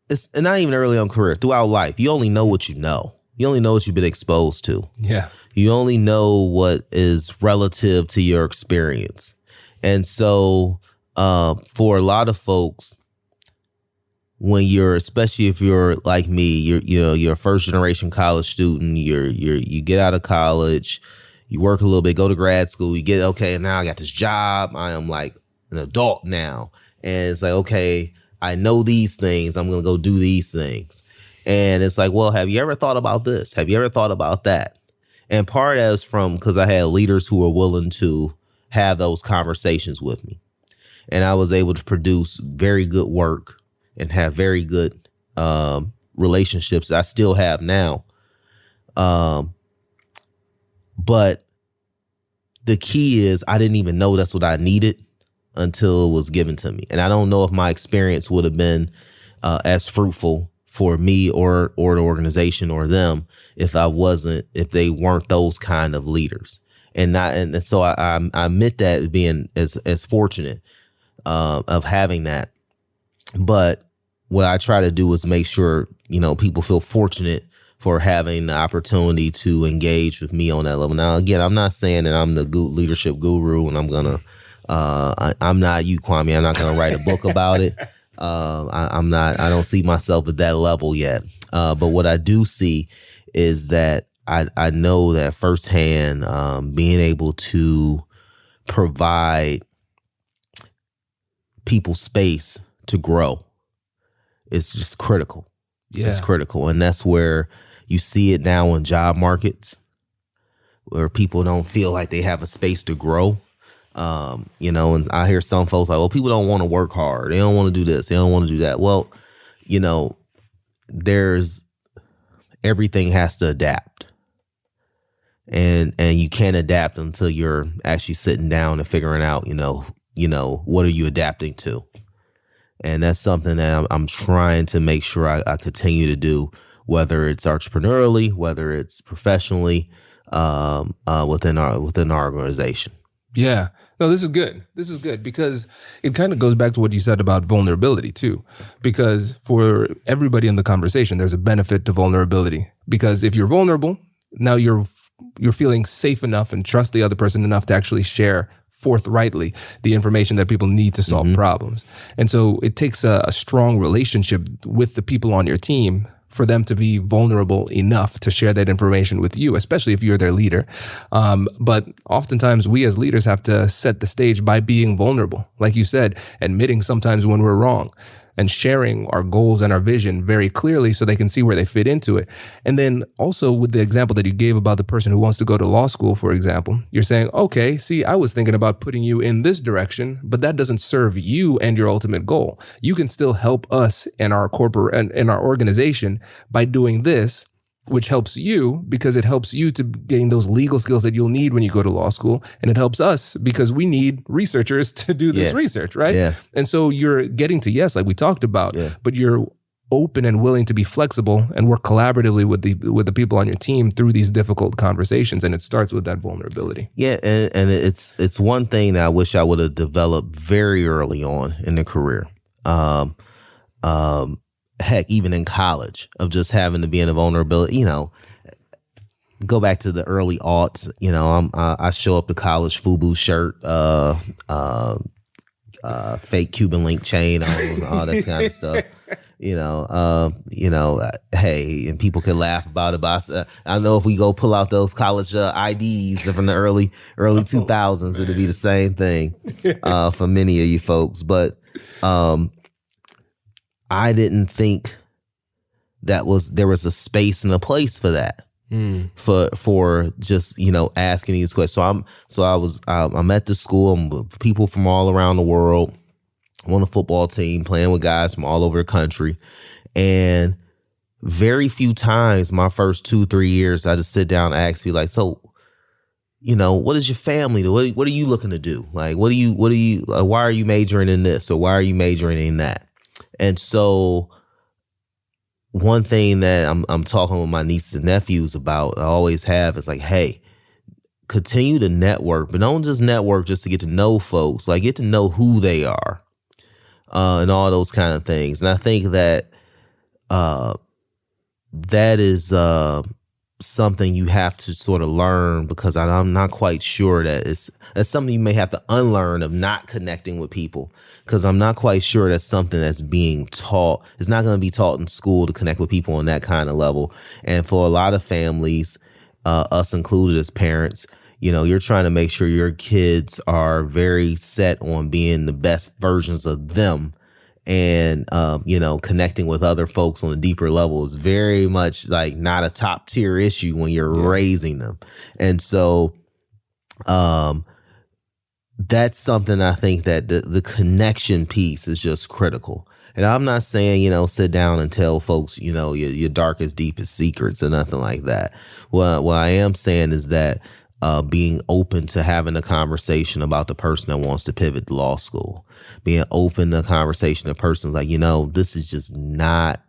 it's not even early on career, throughout life, you only know what you know. You only know what you've been exposed to. Yeah. You only know what is relative to your experience. And so for a lot of folks, especially if you're like me, you're a first generation college student, you get out of college, you work a little bit, go to grad school, you get, okay, now I got this job, I am like an adult now. And it's like, okay, I know these things, I'm going to go do these things. And it's like, well, have you ever thought about this? Have you ever thought about that? And part of it's because I had leaders who were willing to have those conversations with me. And I was able to produce very good work and have very good relationships that I still have now. But the key is I didn't even know that's what I needed until it was given to me. And I don't know if my experience would have been as fruitful for me or the organization or them if they weren't those kind of leaders. And so I admit that being as fortunate of having that. But what I try to do is make sure, people feel fortunate for having the opportunity to engage with me on that level. Now, again, I'm not saying that I'm the good leadership guru and I'm not you, Kwame. I'm not going to write a book about it. I don't see myself at that level yet. But what I do see is that I know that firsthand, being able to provide people space to grow is just critical. Yeah. It's critical. And that's where, You see it now in job markets where people don't feel like they have a space to grow. And I hear some folks like, well, people don't want to work hard. They don't want to do this. They don't want to do that. Well, everything has to adapt. And you can't adapt until you're actually sitting down and figuring out, what are you adapting to? And that's something that I'm trying to make sure I continue to do, whether it's entrepreneurially, whether it's professionally, within our organization. Yeah. No, this is good. This is good because it kind of goes back to what you said about vulnerability too. Because for everybody in the conversation, there's a benefit to vulnerability. Because if you're vulnerable, now you're feeling safe enough and trust the other person enough to actually share forthrightly the information that people need to solve problems. And so it takes a strong relationship with the people on your team for them to be vulnerable enough to share that information with you, especially if you're their leader. But oftentimes we as leaders have to set the stage by being vulnerable. Like you said, admitting sometimes when we're wrong and sharing our goals and our vision very clearly so they can see where they fit into it. And then also with the example that you gave about the person who wants to go to law school, for example, you're saying, okay, see, I was thinking about putting you in this direction, but that doesn't serve you and your ultimate goal. You can still help us and our and our organization by doing this, which helps you because it helps you to gain those legal skills that you'll need when you go to law school. And it helps us because we need researchers to do this research, right? Yeah. And so you're getting to yes, like we talked about, but you're open and willing to be flexible and work collaboratively with the people on your team through these difficult conversations. And it starts with that vulnerability. Yeah, and it's one thing that I wish I would have developed very early on in the career. Heck, even in college, of just having to be in a vulnerability, go back to the early aughts, I show up to college, FUBU shirt, fake Cuban link chain on, all that kind of stuff, hey, and people can laugh about it, but I know if we go pull out those college IDs from the early 2000s, it'll be the same thing for many of you folks. But I didn't think there was a space and a place for that, for just, asking these questions. I'm at the school. I'm with people from all around the world. I'm on a football team playing with guys from all over the country. And very few times my first 2-3 years, I just sit down and ask people like, so, what is your family do? What are you looking to do? Like, why are you majoring in this? Or why are you majoring in that? And so one thing that I'm talking with my nieces and nephews about, I always have, is like, hey, continue to network, but don't just network just to get to know folks, like get to know who they are, and all those kind of things. And I think that that is something you have to sort of learn, because I'm not quite sure that it's something you may have to unlearn, of not connecting with people, because I'm not quite sure that's something that's being taught. It's not going to be taught in school to connect with people on that kind of level. And for a lot of families, us included as parents, you're trying to make sure your kids are very set on being the best versions of them. And, connecting with other folks on a deeper level is very much like not a top tier issue when you're raising them. And so that's something I think that the connection piece is just critical. And I'm not saying, sit down and tell folks, your darkest, deepest secrets or nothing like that. What I am saying is that being open to having a conversation about the person that wants to pivot to law school, being open to a conversation, the person's like, this is just not,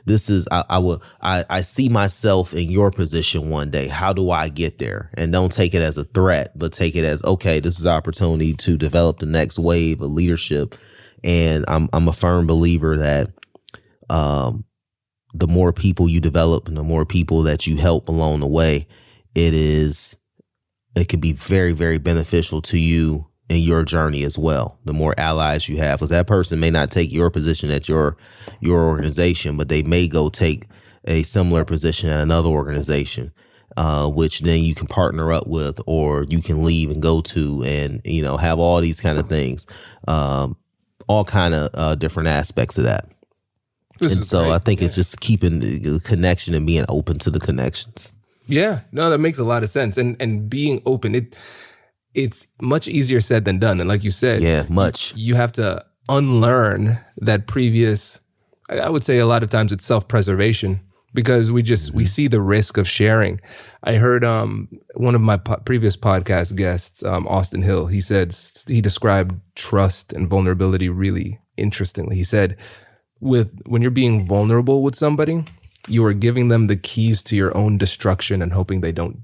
I see myself in your position one day. How do I get there? And don't take it as a threat, but take it as, okay, this is an opportunity to develop the next wave of leadership. And I'm a firm believer that the more people you develop and the more people that you help along the way, it can be very, very beneficial to you in your journey as well. The more allies you have, because that person may not take your position at your organization, but they may go take a similar position at another organization, which then you can partner up with, or you can leave and go to, and have all these kind of things, all kind of different aspects of that. And so I think it's just keeping the connection and being open to the connections. Yeah, no, that makes a lot of sense. And being open, it's much easier said than done. And like you said, much. You have to unlearn that previous, I would say a lot of times it's self-preservation, because we see the risk of sharing. I heard one of my previous podcast guests, Austin Hill, he described trust and vulnerability really interestingly. He said, when you're being vulnerable with somebody, you are giving them the keys to your own destruction and hoping they don't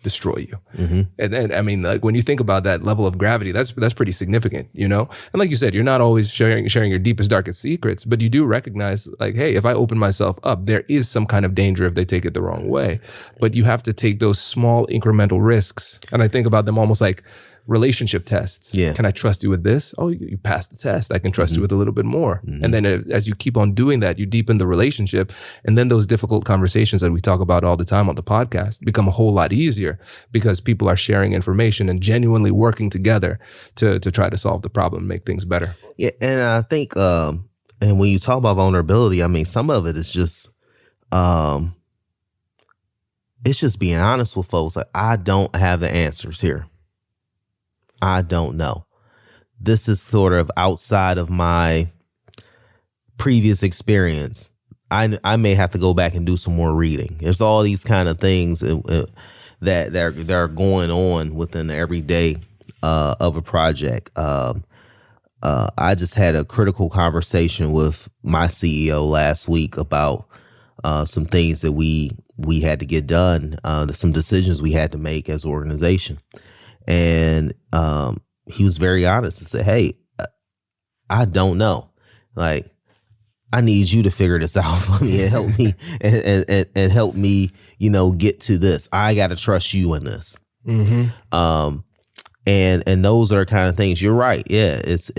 destroy you. Mm-hmm. And I mean, like when you think about that level of gravity, that's pretty significant, you know? And like you said, you're not always sharing your deepest, darkest secrets, but you do recognize like, hey, if I open myself up, there is some kind of danger if they take it the wrong way. But you have to take those small incremental risks. And I think about them almost like relationship tests. Yeah. Can I trust you with this? Oh, you passed the test. I can trust you with a little bit more. And then as you keep on doing that, you deepen the relationship. And then those difficult conversations that we talk about all the time on the podcast become a whole lot easier because people are sharing information and genuinely working together to try to solve the problem and make things better. Yeah. And I think, and when you talk about vulnerability, I mean, some of it is just, it's just being honest with folks. Like, I don't have the answers here. I don't know. This is sort of outside of my previous experience. I may have to go back and do some more reading. There's all these kind of things that are going on within the everyday of a project. I just had a critical conversation with my CEO last week about some things that we had to get done, some decisions we had to make as an organization. And he was very honest and said, hey, I don't know. Like, I need you to figure this out for me and help me and help me, get to this. I got to trust you in this. Mm-hmm. And those are kind of things. You're right. Yeah. It's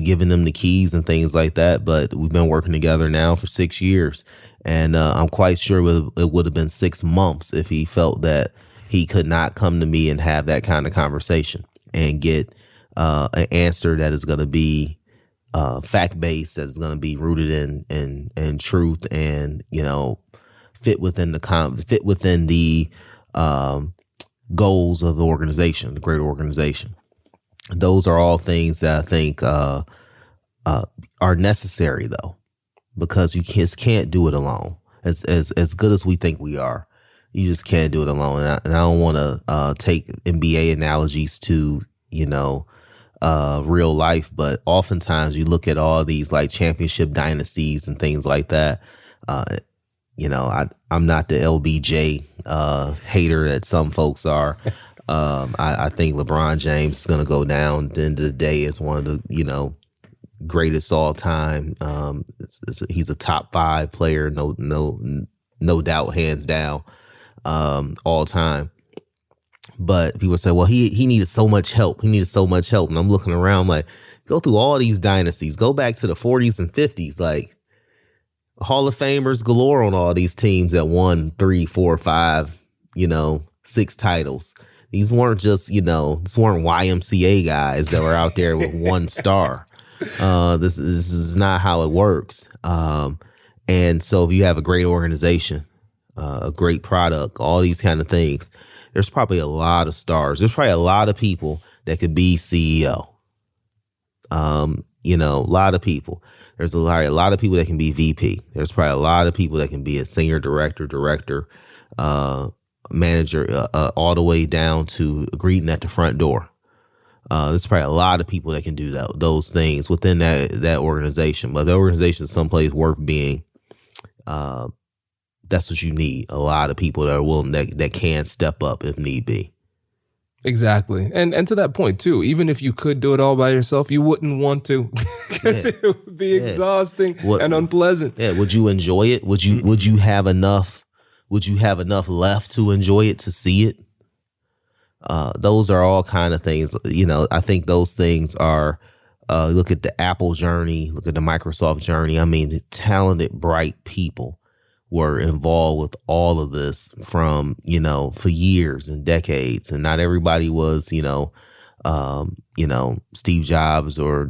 giving them the keys and things like that. But we've been working together now for 6 years. And I'm quite sure it would have been 6 months if he felt that he could not come to me and have that kind of conversation and get an answer that is going to be fact-based, that is going to be rooted in truth and, fit within the goals of the organization, the greater organization. Those are all things that I think are necessary, though, because you just can't do it alone. As good as we think we are, you just can't do it alone. And I don't want to take NBA analogies to, real life, but oftentimes you look at all these like championship dynasties and things like that. I'm not the LBJ hater that some folks are. I think LeBron James is going to go down at the end of the day as one of the, greatest all time. He's a top 5 player, no doubt, hands down. All time. But people say, well, he needed so much help. And I'm looking around like, go through all these dynasties, go back to the 40s and 50s, like Hall of Famers galore on all these teams that won 3, 4, 5, 6 titles. These weren't just, these weren't YMCA guys that were out there with 1 star. This is not how it works. And so if you have a great organization, a great product, all these kind of things, there's probably a lot of stars. There's probably a lot of people that could be CEO. A lot of people. There's a lot of people that can be VP. There's probably a lot of people that can be a senior director, manager, all the way down to greeting at the front door. There's probably a lot of people that can do those things within that organization. But the organization is someplace worth being. That's what you need. A lot of people that are willing, that can step up if need be. Exactly. And to that point too, even if you could do it all by yourself, you wouldn't want to, because it would be exhausting and unpleasant. Yeah. Would you enjoy it? Would you have enough left to enjoy it, to see it? Those are all kind of things, I think those things are, look at the Apple journey, look at the Microsoft journey. I mean, the talented, bright people were involved with all of this from, for years and decades. And not everybody was, Steve Jobs or,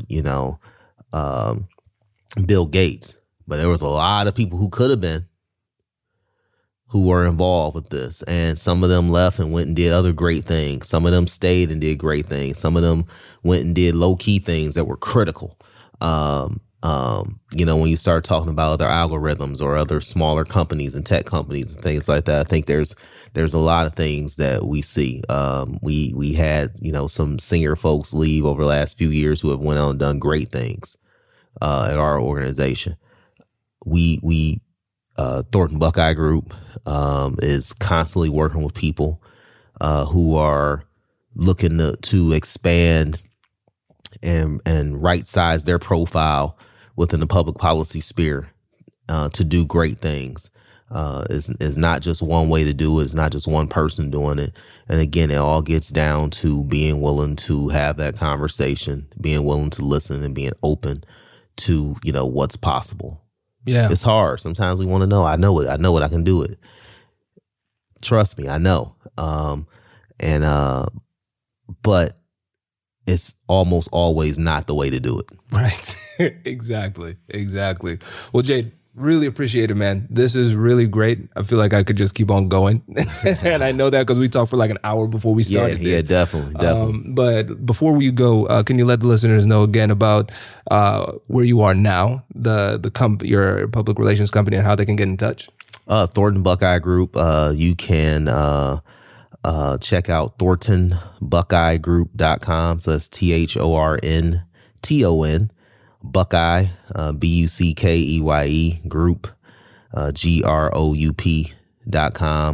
Bill Gates, But there was a lot of people who could have been, who were involved with this. And some of them left and went and did other great things. Some of them stayed and did great things. Some of them went and did low key things that were critical. When you start talking about other algorithms or other smaller companies and tech companies and things like that, I think there's a lot of things that we see. We had, some senior folks leave over the last few years who have went on and done great things at our organization. Thornton Buckeye Group is constantly working with people who are looking to expand and right size their profile within the public policy sphere to do great things. Is not just one way to do it. It's not just one person doing it. And again, it all gets down to being willing to have that conversation, being willing to listen, and being open to, what's possible. Yeah. It's hard. Sometimes we want to know. I know it. I can do it. Trust me, I know. But it's almost always not the way to do it. Right. Exactly. Well, Jade, really appreciate it, man. This is really great. I feel like I could just keep on going. And I know that because we talked for like an hour before we started. Yeah, definitely. But before we go, can you let the listeners know again about where you are now, your public relations company, and how they can get in touch? Thornton Buckeye Group. You can check out thorntonbuckeyegroup.com. So that's THORNTON Buckeye, BUCKEYE group, GROUP.com,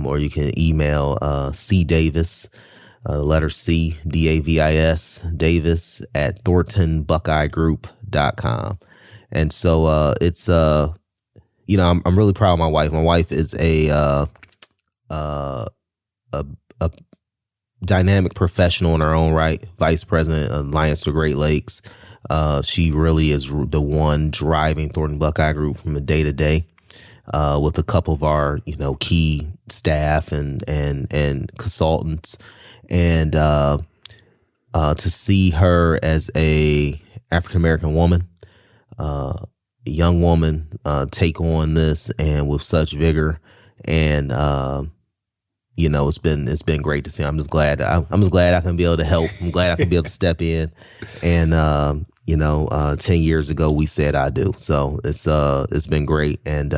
or you can email C Davis, letter C, DAVIS, Davis at thorntonbuckeyegroup.com. And so it's I'm really proud of my wife. My wife is a dynamic professional in her own right, vice president of Alliance to Great Lakes. She really is the one driving Thornton Buckeye Group from the day to day, with a couple of our, key staff and consultants. And to see her as a African-American woman, young woman, take on this and with such vigor, and it's been great to see. I'm just glad I can be able to help. I'm glad I can be able to step in. And 10 years ago we said I do. So it's been great. And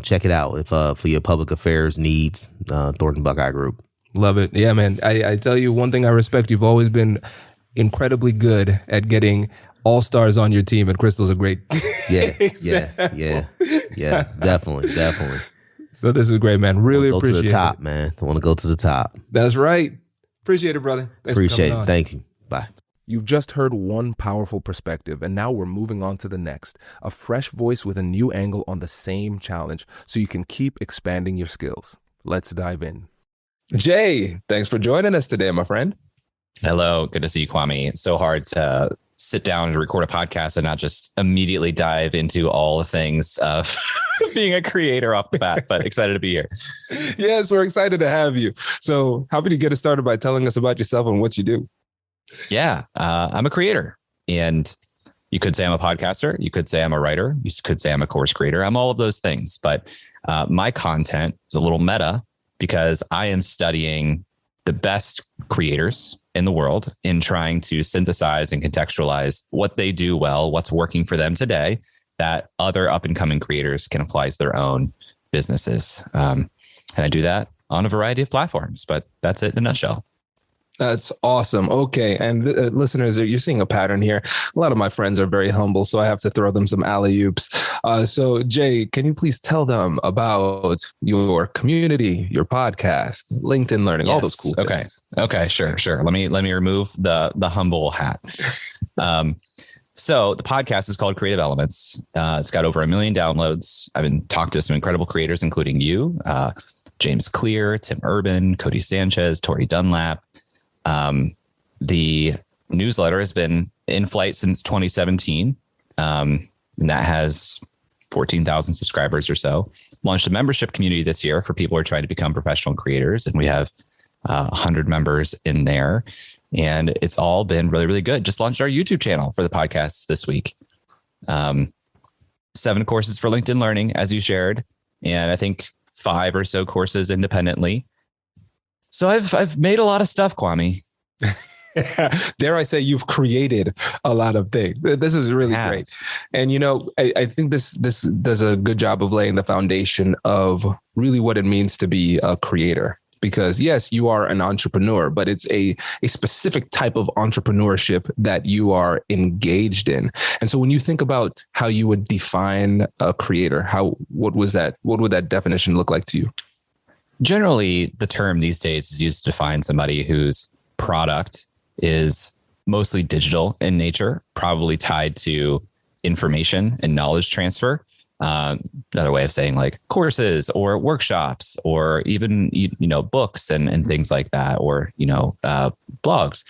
check it out if for your public affairs needs, Thornton Buckeye Group. Love it. Yeah, man. I tell you one thing I respect. You've always been incredibly good at getting all-stars on your team, and Crystal's a great yeah, definitely. So this is great, man. Really appreciate it. Go to the top, man. I want to go to the top. That's right. Appreciate it, brother. Thanks appreciate for coming it. on. Thank you. Bye. You've just heard one powerful perspective, and now we're moving on to the next. A fresh voice with a new angle on the same challenge, so you can keep expanding your skills. Let's dive in. Jay, thanks for joining us today, my friend. Hello. Good to see you, Kwame. It's so hard to sit down and record a podcast and not just immediately dive into all the things of being a creator off the bat, but excited to be here. Yes, we're excited to have you. So how about you get us started by telling us about yourself and what you do? Yeah, I'm a creator, and you could say I'm a podcaster. You could say I'm a writer. You could say I'm a course creator. I'm all of those things, but my content is a little meta because I am studying the best creators in the world in trying to synthesize and contextualize what they do well, what's working for them today, that other up and coming creators can apply to their own businesses. And I do that on a variety of platforms, but that's it in a nutshell. That's awesome. Okay. And listeners, you're seeing a pattern here. A lot of my friends are very humble, so I have to throw them some alley-oops. So Jay, can you please tell them about your community, your podcast, LinkedIn Learning, all those cool things? Okay. Sure. Let me remove the humble hat. So the podcast is called Creative Elements. It's got over 1 million downloads. I've been talking to some incredible creators, including you, James Clear, Tim Urban, Cody Sanchez, Tori Dunlap. The newsletter has been in flight since 2017. And that has 14,000 subscribers or so. Launched a membership community this year for people who are trying to become professional creators. And we have 100 members in there. And it's all been really, really good. Just launched our YouTube channel for the podcast this week. 7 courses for LinkedIn Learning, as you shared, and I think 5 or so courses independently. So I've made a lot of stuff, Kwame. Dare I say you've created a lot of things. This is really great. And, I think this does a good job of laying the foundation of really what it means to be a creator. Because yes, you are an entrepreneur, but it's a specific type of entrepreneurship that you are engaged in. And so when you think about how you would define a creator, what would that definition look like to you? Generally, the term these days is used to define somebody whose product is mostly digital in nature, probably tied to information and knowledge transfer. Another way of saying like courses or workshops or even, books and things like that, or, blogs.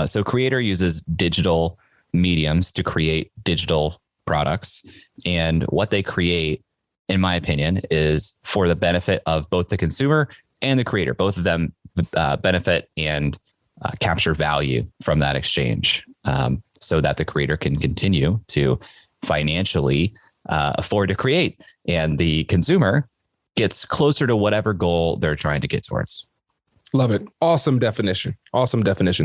So creator uses digital mediums to create digital products. And what they create, in my opinion, is for the benefit of both the consumer and the creator. Both of them benefit and capture value from that exchange, so that the creator can continue to financially afford to create, and the consumer gets closer to whatever goal they're trying to get towards. Love it. Awesome definition.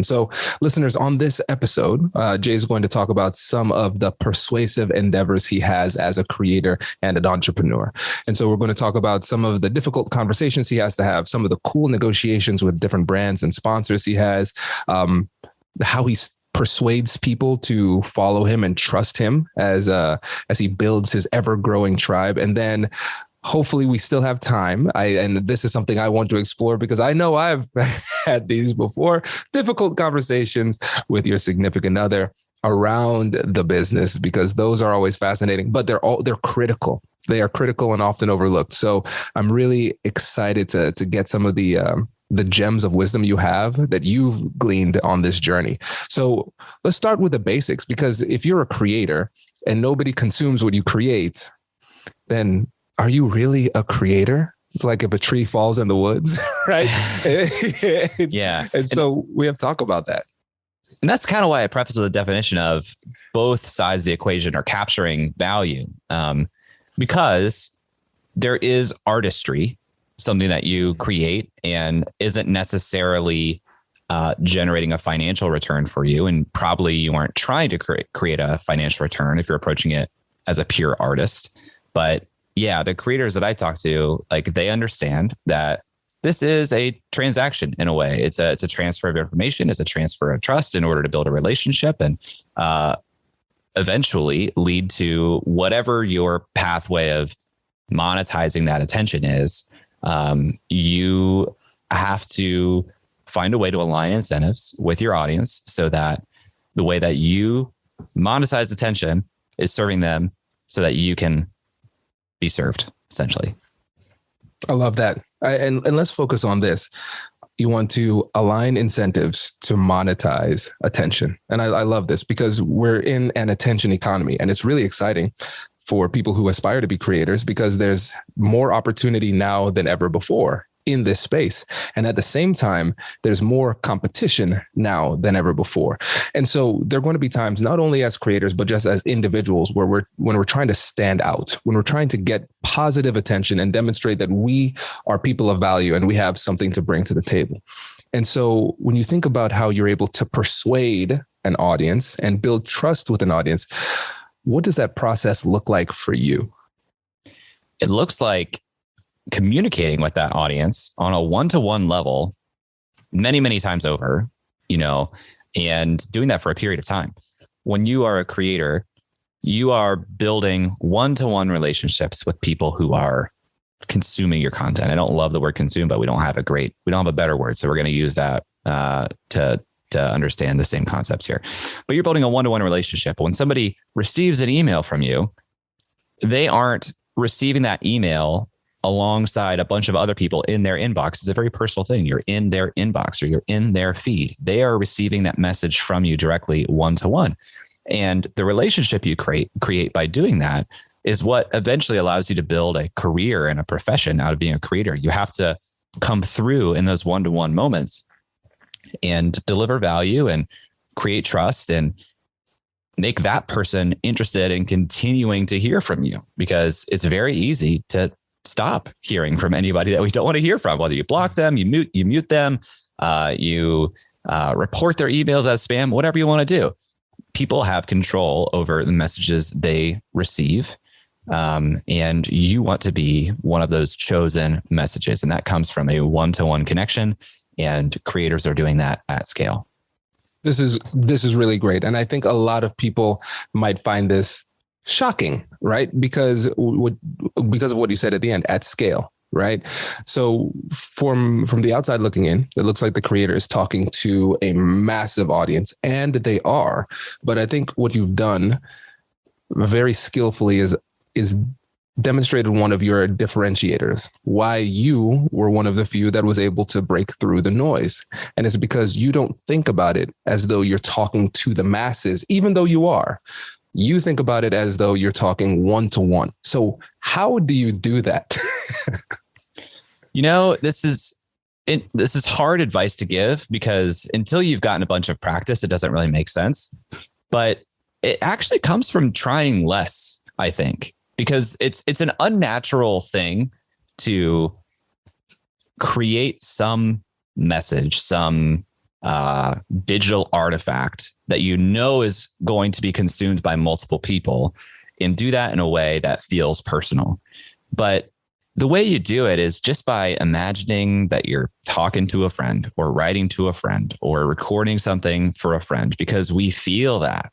So listeners, on this episode, Jay is going to talk about some of the persuasive endeavors he has as a creator and an entrepreneur. And so we're going to talk about some of the difficult conversations he has to have, some of the cool negotiations with different brands and sponsors he has, how he persuades people to follow him and trust him as he builds his ever-growing tribe. And then hopefully we still have time. And this is something I want to explore because I know I've had these before, difficult conversations with your significant other around the business, because those are always fascinating, but they're critical. They are critical and often overlooked. So I'm really excited to get some of the gems of wisdom you have that you've gleaned on this journey. So let's start with the basics, because if you're a creator and nobody consumes what you create, then are you really a creator? It's like if a tree falls in the woods, right? Yeah. And so we have to talk about that. And that's kind of why I preface with the definition of both sides of the equation are capturing value, because there is artistry, something that you create and isn't necessarily generating a financial return for you. And probably you aren't trying to create a financial return if you're approaching it as a pure artist. But yeah, the creators that I talk to, like, they understand that this is a transaction in a way. It's a transfer of information. It's a transfer of trust in order to build a relationship and eventually lead to whatever your pathway of monetizing that attention is. You have to find a way to align incentives with your audience so that the way that you monetize attention is serving them so that you can be served, essentially. I love that. And let's focus on this. You want to align incentives to monetize attention. And I love this because we're in an attention economy, and it's really exciting for people who aspire to be creators because there's more opportunity now than ever before in this space. And at the same time, there's more competition now than ever before. And so there are going to be times, not only as creators, but just as individuals, where when we're trying to stand out, when we're trying to get positive attention and demonstrate that we are people of value and we have something to bring to the table. And so when you think about how you're able to persuade an audience and build trust with an audience, what does that process look like for you? It looks like communicating with that audience on a one-to-one level many, many times over, and doing that for a period of time. When you are a creator, you are building one-to-one relationships with people who are consuming your content. I don't love the word consume, but we don't have a better word. So we're going to use that to understand the same concepts here. But you're building a one-to-one relationship. When somebody receives an email from you, they aren't receiving that email alongside a bunch of other people in their inbox. It's a very personal thing. You're in their inbox or you're in their feed. They are receiving that message from you directly one-to-one. And the relationship you create by doing that is what eventually allows you to build a career and a profession out of being a creator. You have to come through in those one-to-one moments and deliver value and create trust. And make that person interested in continuing to hear from you, because it's very easy to stop hearing from anybody that we don't want to hear from, whether you block them, you mute them, you report their emails as spam, whatever you want to do. People have control over the messages they receive. And you want to be one of those chosen messages. And that comes from a one-to-one connection, and creators are doing that at scale. This is really great. And I think a lot of people might find this shocking, right? Because of what you said at the end, at scale, right? So from the outside looking in, it looks like the creator is talking to a massive audience, and they are. But I think what you've done very skillfully is demonstrated one of your differentiators, why you were one of the few that was able to break through the noise. And it's because you don't think about it as though you're talking to the masses, even though you are. You think about it as though you're talking one-to-one. So how do you do that? This is hard advice to give, because until you've gotten a bunch of practice, it doesn't really make sense. But it actually comes from trying less, I think. Because it's an unnatural thing to create some message, some digital artifact that is going to be consumed by multiple people, and do that in a way that feels personal. But the way you do it is just by imagining that you're talking to a friend, or writing to a friend, or recording something for a friend, because we feel that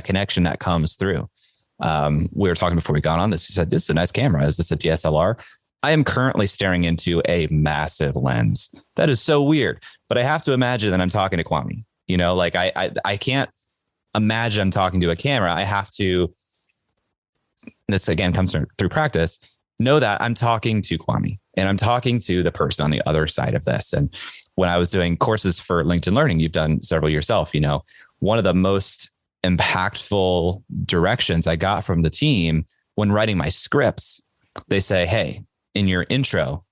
connection that comes through. We were talking before we got on this. You said, this is a nice camera. Is this a DSLR? I am currently staring into a massive lens. That is so weird. But I have to imagine that I'm talking to Kwame. I can't imagine I'm talking to a camera. I have to, this again comes through practice, know that I'm talking to Kwame, and I'm talking to the person on the other side of this. And when I was doing courses for LinkedIn Learning, you've done several yourself, one of the most impactful directions I got from the team when writing my scripts, they say, hey, in your intro,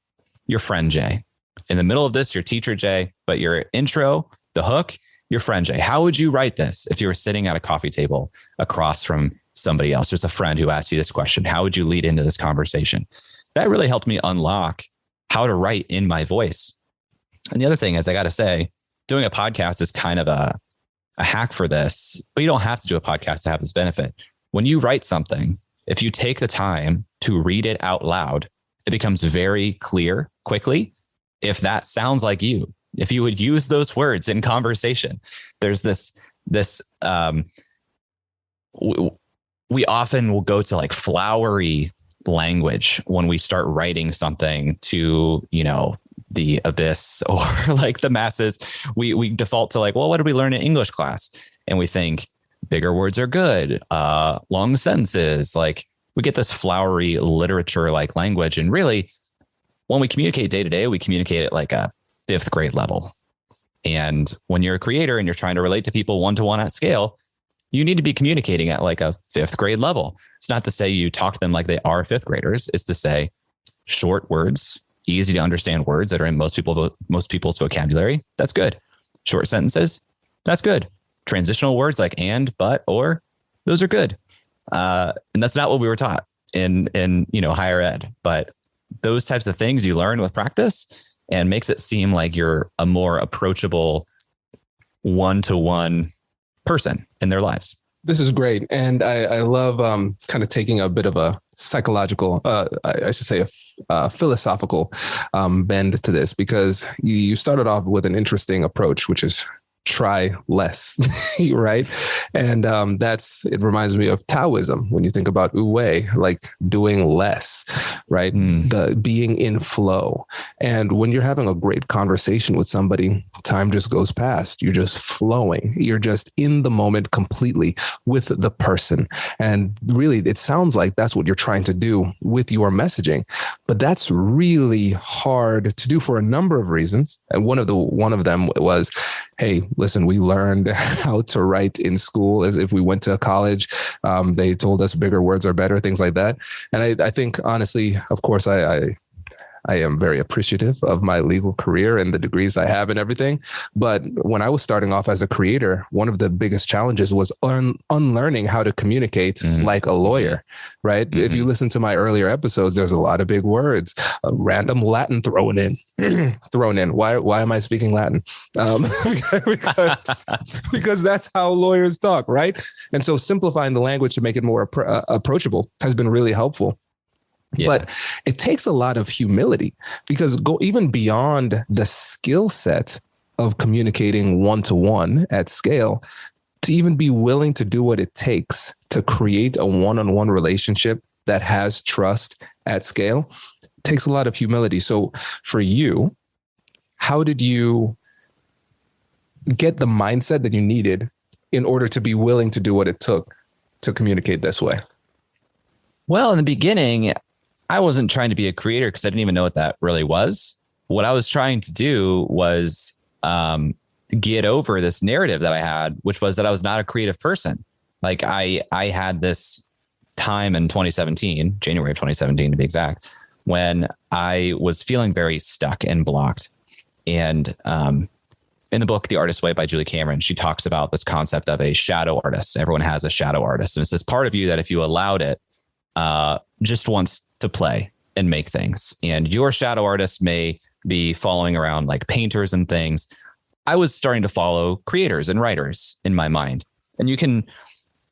your friend Jay. In the middle of this, your teacher Jay, but your intro, the hook, your friend Jay. How would you write this if you were sitting at a coffee table across from somebody else, just a friend who asked you this question? How would you lead into this conversation? That really helped me unlock how to write in my voice. And the other thing is, I got to say, doing a podcast is kind of a hack for this, but you don't have to do a podcast to have this benefit. When you write something, if you take the time to read it out loud, it becomes very clear quickly if that sounds like you, if you would use those words in conversation. There's we often will go to like flowery language when we start writing something to, the abyss or like the masses. We default to like, well, what did we learn in English class? And we think bigger words are good, long sentences. Like, we get this flowery literature like language. And really, when we communicate day to day, we communicate at like a 5th grade level. And when you're a creator and you're trying to relate to people one-to-one at scale, you need to be communicating at like a 5th grade level. It's not to say you talk to them like they are 5th graders. It's to say short words, easy to understand words that are in most people's vocabulary. That's good. Short sentences. That's good. Transitional words like and, but, or, those are good. And that's not what we were taught in higher ed. But those types of things you learn with practice, and makes it seem like you're a more approachable one-to-one person in their lives. This is great. And I love kind of taking a bit of a psychological, I should say a philosophical bend to this, because you started off with an interesting approach, which is try less, right? And it reminds me of Taoism when you think about Wu Wei, like doing less, right? The being in flow. And when you're having a great conversation with somebody, time just goes past. You're just flowing. You're just in the moment completely with the person. And really, it sounds like that's what you're trying to do with your messaging. But that's really hard to do for a number of reasons. And one of them was, hey, listen, we learned how to write in school as if we went to college. They told us bigger words are better, things like that. And I think, honestly, of course, I I am very appreciative of my legal career and the degrees I have and everything. But when I was starting off as a creator, one of the biggest challenges was unlearning how to communicate like a lawyer, right? If you listen to my earlier episodes, there's a lot of big words, random Latin thrown in. Why am I speaking Latin? Because that's how lawyers talk, right? And so simplifying the language to make it more approachable has been really helpful. Yeah. But it takes a lot of humility, because go even beyond the skill set of communicating one-to-one at scale, to even be willing to do what it takes to create a one-on-one relationship that has trust at scale takes a lot of humility. So for you, how did you get the mindset that you needed in order to be willing to do what it took to communicate this way? Well, in the beginning, I wasn't trying to be a creator because I didn't even know what that really was. What I was trying to do was get over this narrative that I had, which was that I was not a creative person. Like I had this time in 2017, January of 2017 to be exact, when I was feeling very stuck and blocked. And in the book, The Artist's Way by Julie Cameron, she talks about this concept of a shadow artist. Everyone has a shadow artist. And it's this part of you that if you allowed it, just wants to play and make things. And your shadow artist may be following around like painters and things. I was starting to follow creators and writers in my mind. And you can,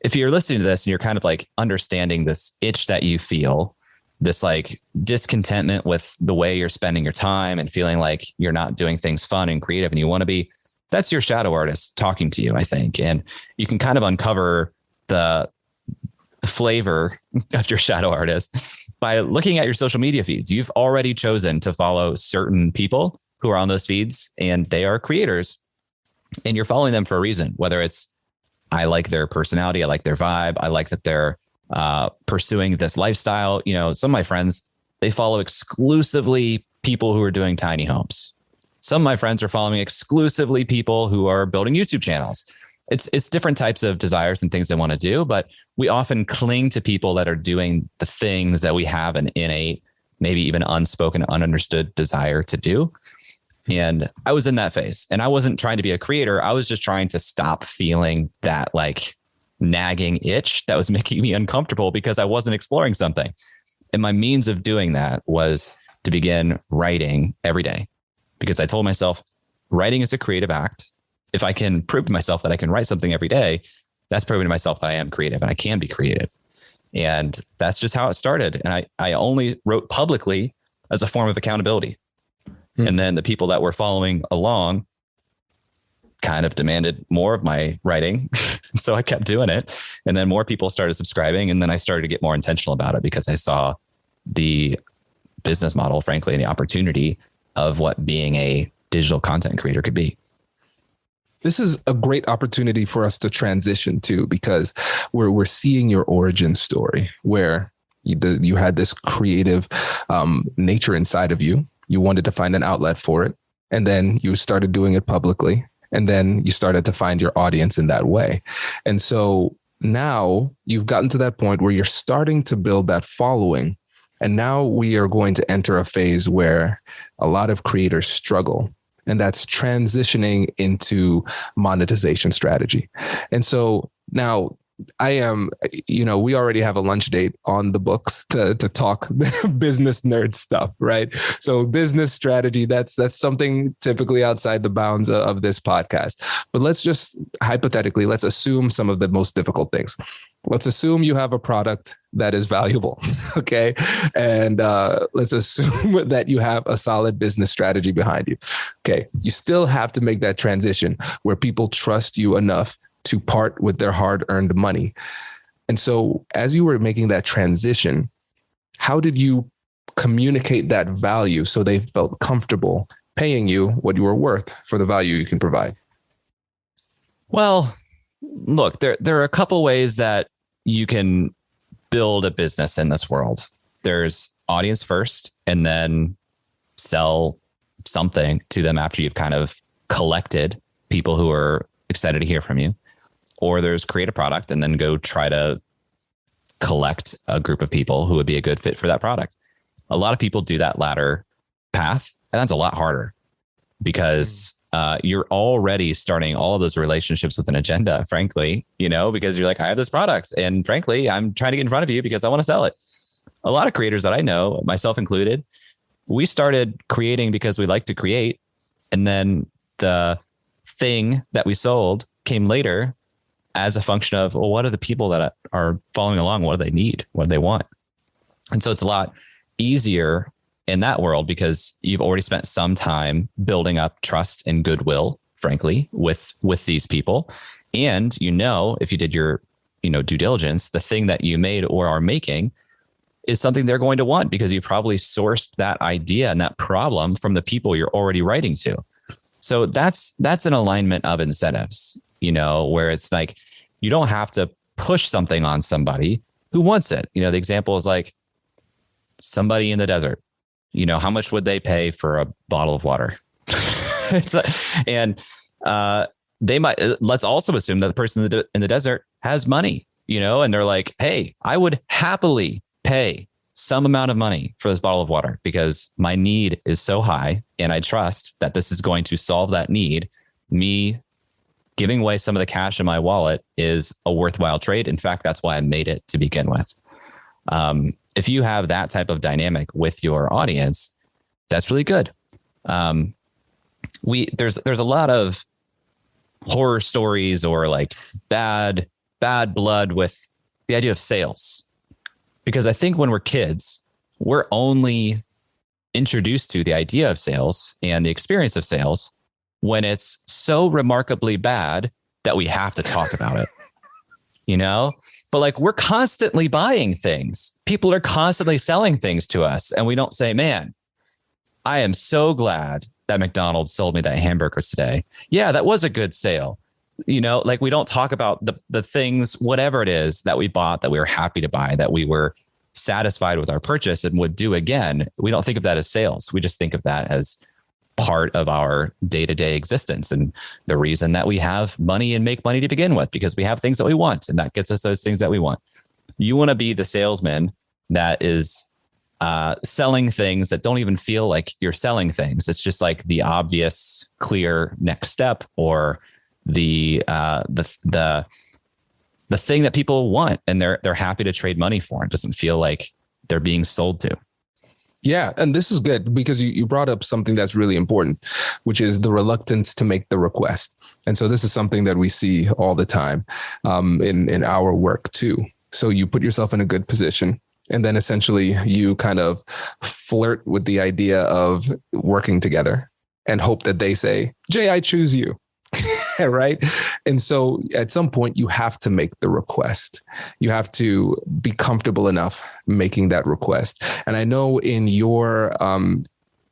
if you're listening to this and you're kind of like understanding this itch that you feel, this like discontentment with the way you're spending your time and feeling like you're not doing things fun and creative and you want to be, that's your shadow artist talking to you, I think. And you can kind of uncover the flavor of your shadow artist by looking at your social media feeds. You've already chosen to follow certain people who are on those feeds, and they are creators, and you're following them for a reason, whether it's, I like their personality, I like their vibe, I like that they're pursuing this lifestyle. You know, some of my friends, they follow exclusively people who are doing tiny homes. Some of my friends are following exclusively people who are building YouTube channels. It's different types of desires and things they want to do, but we often cling to people that are doing the things that we have an innate, maybe even unspoken, ununderstood desire to do. And I was in that phase, and I wasn't trying to be a creator. I was just trying to stop feeling that like nagging itch that was making me uncomfortable because I wasn't exploring something. And my means of doing that was to begin writing every day, because I told myself writing is a creative act. If I can prove to myself that I can write something every day, that's proving to myself that I am creative and I can be creative. And that's just how it started. And I only wrote publicly as a form of accountability. And then the people that were following along kind of demanded more of my writing. So I kept doing it. And then more people started subscribing. And then I started to get more intentional about it because I saw the business model, frankly, and the opportunity of what being a digital content creator could be. This is a great opportunity for us to transition to, because we're seeing your origin story where you had this creative nature inside of you. You wanted to find an outlet for it. And then you started doing it publicly. And then you started to find your audience in that way. And so now you've gotten to that point where you're starting to build that following. And now we are going to enter a phase where a lot of creators struggle. And that's transitioning into monetization strategy. And so now we already have a lunch date on the books to talk business nerd stuff, right? So business strategy, that's something typically outside the bounds of this podcast. But let's just hypothetically, let's assume some of the most difficult things. Let's assume you have a product that is valuable, okay? And let's assume that you have a solid business strategy behind you. Okay, you still have to make that transition where people trust you enough to part with their hard-earned money. And so as you were making that transition, how did you communicate that value so they felt comfortable paying you what you were worth for the value you can provide? Well, look, there are a couple ways that you can build a business in this world. There's audience first, and then sell something to them after you've kind of collected people who are excited to hear from you. Or there's create a product and then go try to collect a group of people who would be a good fit for that product. A lot of people do that latter path, that's a lot harder because you're already starting all of those relationships with an agenda, frankly, because you're like, I have this product and frankly, I'm trying to get in front of you because I want to sell it. A lot of creators that I know, myself included, we started creating because we like to create. And then the thing that we sold came later as a function of, well, what are the people that are following along? What do they need? What do they want? And so it's a lot easier in that world because you've already spent some time building up trust and goodwill, frankly, with these people. And if you did your due diligence, the thing that you made or are making is something they're going to want because you probably sourced that idea and that problem from the people you're already writing to. So that's an alignment of incentives, where it's like you don't have to push something on somebody who wants it. The example is like somebody in the desert. How much would they pay for a bottle of water? They might. Let's also assume that the person in the desert has money, and they're like, hey, I would happily pay some amount of money for this bottle of water because my need is so high and I trust that this is going to solve that need. Me giving away some of the cash in my wallet is a worthwhile trade. In fact, that's why I made it to begin with. If you have that type of dynamic with your audience, that's really good. There's a lot of horror stories or like bad blood with the idea of sales. Because I think when we're kids, we're only introduced to the idea of sales and the experience of sales when it's so remarkably bad that we have to talk about it, But like we're constantly buying things. People are constantly selling things to us. And we don't say, man, I am so glad that McDonald's sold me that hamburger today. Yeah, that was a good sale. Like we don't talk about the things, whatever it is that we bought, that we were happy to buy, that we were satisfied with our purchase and would do again. We don't think of that as sales. We just think of that as part of our day-to-day existence. And the reason that we have money and make money to begin with, because we have things that we want and that gets us those things that we want. You want to be the salesman that is selling things that don't even feel like you're selling things. It's just like the obvious, clear next step or the thing that people want and they're happy to trade money for. It doesn't feel like they're being sold to. Yeah. And this is good because you brought up something that's really important, which is the reluctance to make the request. And so this is something that we see all the time in our work too. So you put yourself in a good position and then essentially you kind of flirt with the idea of working together and hope that they say, Jay, I choose you. Right. And so at some point you have to make the request. You have to be comfortable enough making that request. And I know in your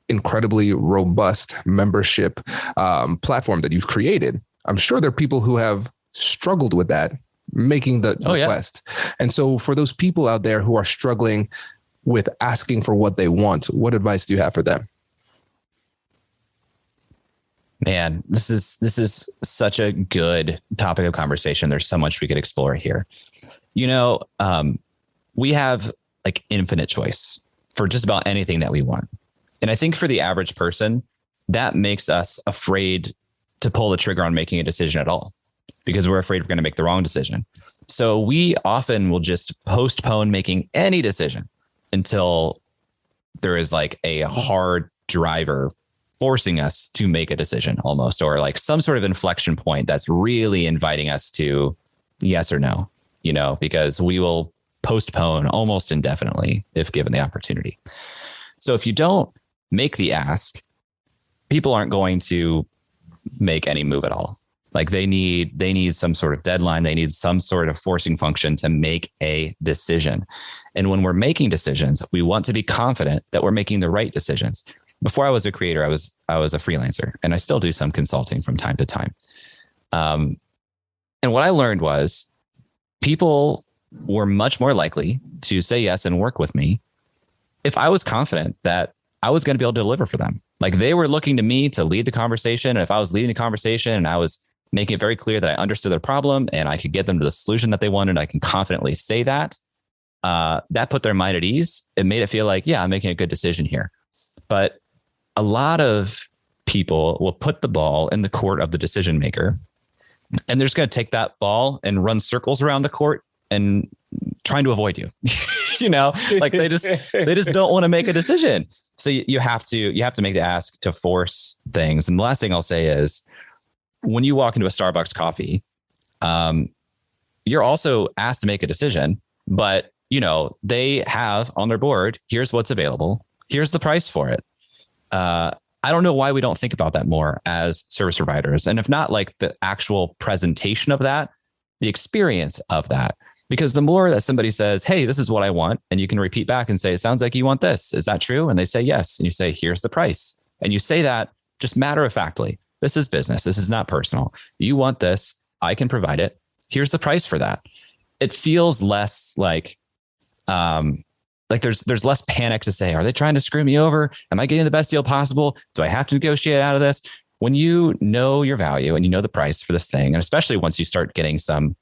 incredibly robust membership platform that you've created, I'm sure there are people who have struggled with that, making the request. Yeah. And so for those people out there who are struggling with asking for what they want, what advice do you have for them? Man, this is such a good topic of conversation. There's so much we could explore here. We have like infinite choice for just about anything that we want. And I think for the average person, that makes us afraid to pull the trigger on making a decision at all because we're afraid we're going to make the wrong decision. So we often will just postpone making any decision until there is like a hard driver forcing us to make a decision almost, or like some sort of inflection point that's really inviting us to yes or no, because we will postpone almost indefinitely if given the opportunity. So if you don't make the ask, people aren't going to make any move at all. Like they need some sort of deadline. They need some sort of forcing function to make a decision. And when we're making decisions, we want to be confident that we're making the right decisions. Before I was a creator, I was a freelancer, and I still do some consulting from time to time. And what I learned was people were much more likely to say yes and work with me if I was confident that I was going to be able to deliver for them. Like they were looking to me to lead the conversation. And if I was leading the conversation and I was making it very clear that I understood their problem and I could get them to the solution that they wanted, I can confidently say that, that put their mind at ease. It made it feel like, yeah, I'm making a good decision here. But a lot of people will put the ball in the court of the decision maker, and they're just going to take that ball and run circles around the court and trying to avoid you. Like they just don't want to make a decision. So you have to make the ask to force things. And the last thing I'll say is, when you walk into a Starbucks coffee, you're also asked to make a decision, but they have on their board, here's what's available, here's the price for it. I don't know why we don't think about that more as service providers. And if not, like the actual presentation of that, the experience of that. Because the more that somebody says, hey, this is what I want, and you can repeat back and say, it sounds like you want this. Is that true? And they say yes. And you say, here's the price. And you say that just matter of factly. This is business. This is not personal. You want this. I can provide it. Here's the price for that. It feels less like there's less panic to say, are they trying to screw me over? Am I getting the best deal possible? Do I have to negotiate out of this? When you know your value and you know the price for this thing, and especially once you start getting some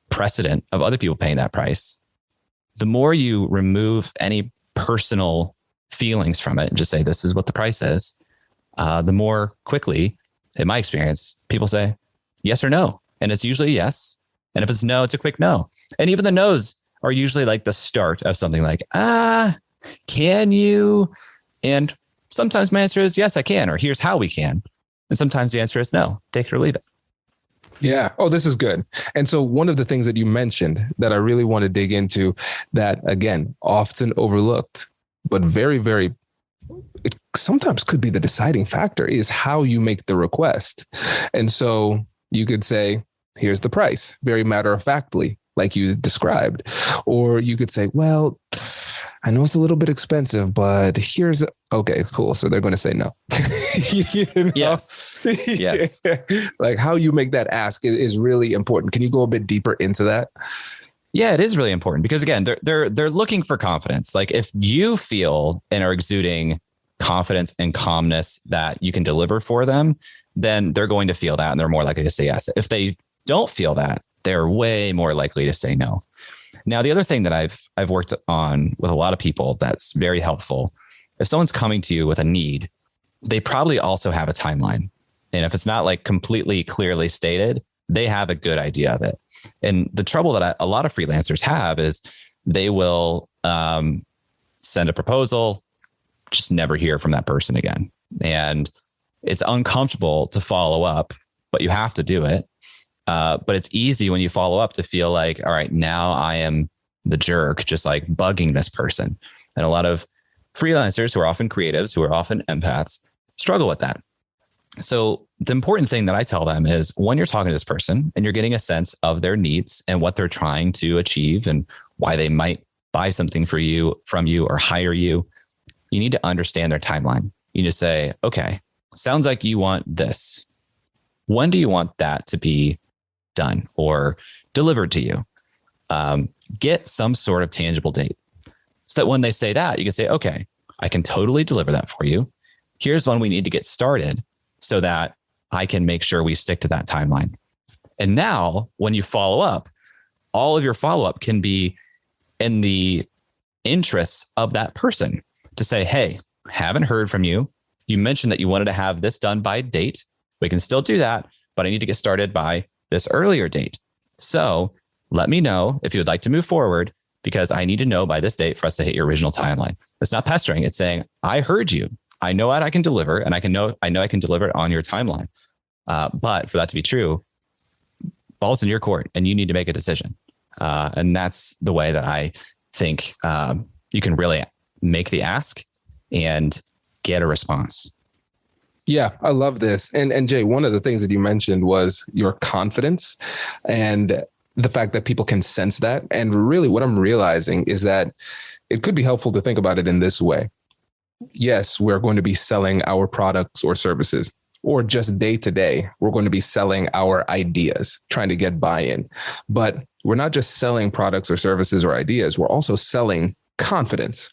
precedent of other people paying that price, the more you remove any personal feelings from it and just say, this is what the price is, the more quickly, in my experience, people say yes or no. And it's usually yes. And if it's no, it's a quick no. And even the no's are usually like the start of something like, can you? And sometimes my answer is yes, I can, or here's how we can. And sometimes the answer is no, take it or leave it. Yeah. Oh, this is good. And so one of the things that you mentioned that I really want to dig into that, again, often overlooked, but very, very, it sometimes could be the deciding factor, is how you make the request. And so you could say, here's the price, very matter of factly, like you described. Or you could say, well, I know it's a little bit expensive, but here's, okay, cool. So they're going to say no. Yes. Yes. Like how you make that ask is really important. Can you go a bit deeper into that? Yeah, it is really important because again, they're looking for confidence. Like if you feel and are exuding confidence and calmness that you can deliver for them, then they're going to feel that and they're more likely to say yes. If they don't feel that, they're way more likely to say no. Now, the other thing that I've worked on with a lot of people that's very helpful, if someone's coming to you with a need, they probably also have a timeline. And if it's not like completely clearly stated, they have a good idea of it. And the trouble that a lot of freelancers have is they will send a proposal, just never hear from that person again. And it's uncomfortable to follow up, but you have to do it. But it's easy when you follow up to feel like, all right, now I am the jerk, just like bugging this person. And a lot of freelancers who are often creatives, who are often empaths, struggle with that. So the important thing that I tell them is when you're talking to this person and you're getting a sense of their needs and what they're trying to achieve and why they might buy something from you or hire you, you need to understand their timeline. You need to say, okay, sounds like you want this. When do you want that to be done or delivered to you? Get some sort of tangible date so that when they say that, you can say, okay, I can totally deliver that for you. Here's when we need to get started so that I can make sure we stick to that timeline. And now when you follow up, all of your follow-up can be in the interests of that person to say, hey, haven't heard from you. You mentioned that you wanted to have this done by date. We can still do that, but I need to get started by this earlier date. So let me know if you would like to move forward because I need to know by this date for us to hit your original timeline. It's not pestering. It's saying, I heard you. I know what I can deliver and I know I can deliver it on your timeline. But for that to be true, ball's in your court and you need to make a decision. And that's the way that I think you can really make the ask and get a response. Yeah, I love this. And Jay, one of the things that you mentioned was your confidence and the fact that people can sense that. And really what I'm realizing is that it could be helpful to think about it in this way. Yes, we're going to be selling our products or services, or just day to day, we're going to be selling our ideas, trying to get buy-in. But we're not just selling products or services or ideas, we're also selling confidence.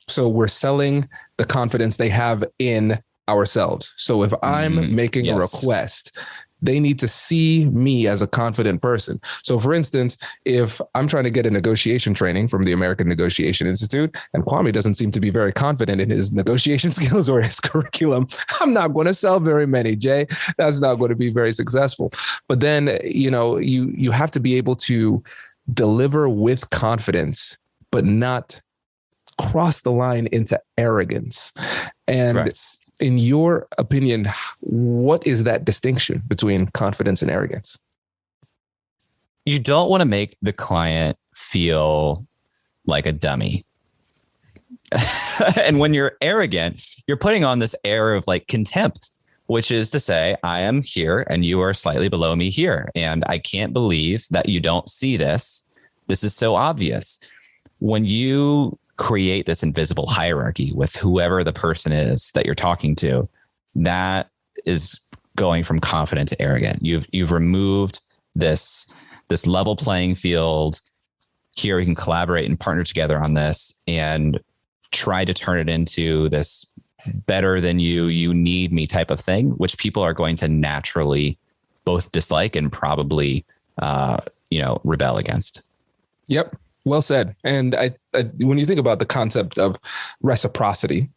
So we're selling the confidence they have in ourselves. So if I'm making a request, They need to see me as a confident person. So for instance, if I'm trying to get a negotiation training from the American Negotiation Institute and Kwame doesn't seem to be very confident in his negotiation skills or his curriculum, I'm not going to sell very many, Jay. That's not going to be very successful. But then, you have to be able to deliver with confidence, but not cross the line into arrogance. And right. In your opinion, what is that distinction between confidence and arrogance? You don't want to make the client feel like a dummy. And when you're arrogant, you're putting on this air of like contempt, which is to say, I am here and you are slightly below me here. And I can't believe that you don't see this. This is so obvious. When you create this invisible hierarchy with whoever the person is that you're talking to, that is going from confident to arrogant. You've removed this level playing field. Here we can collaborate and partner together on this and try to turn it into this better than you need me type of thing, which people are going to naturally both dislike and probably rebel against. Yep. Well said. And I when you think about the concept of reciprocity,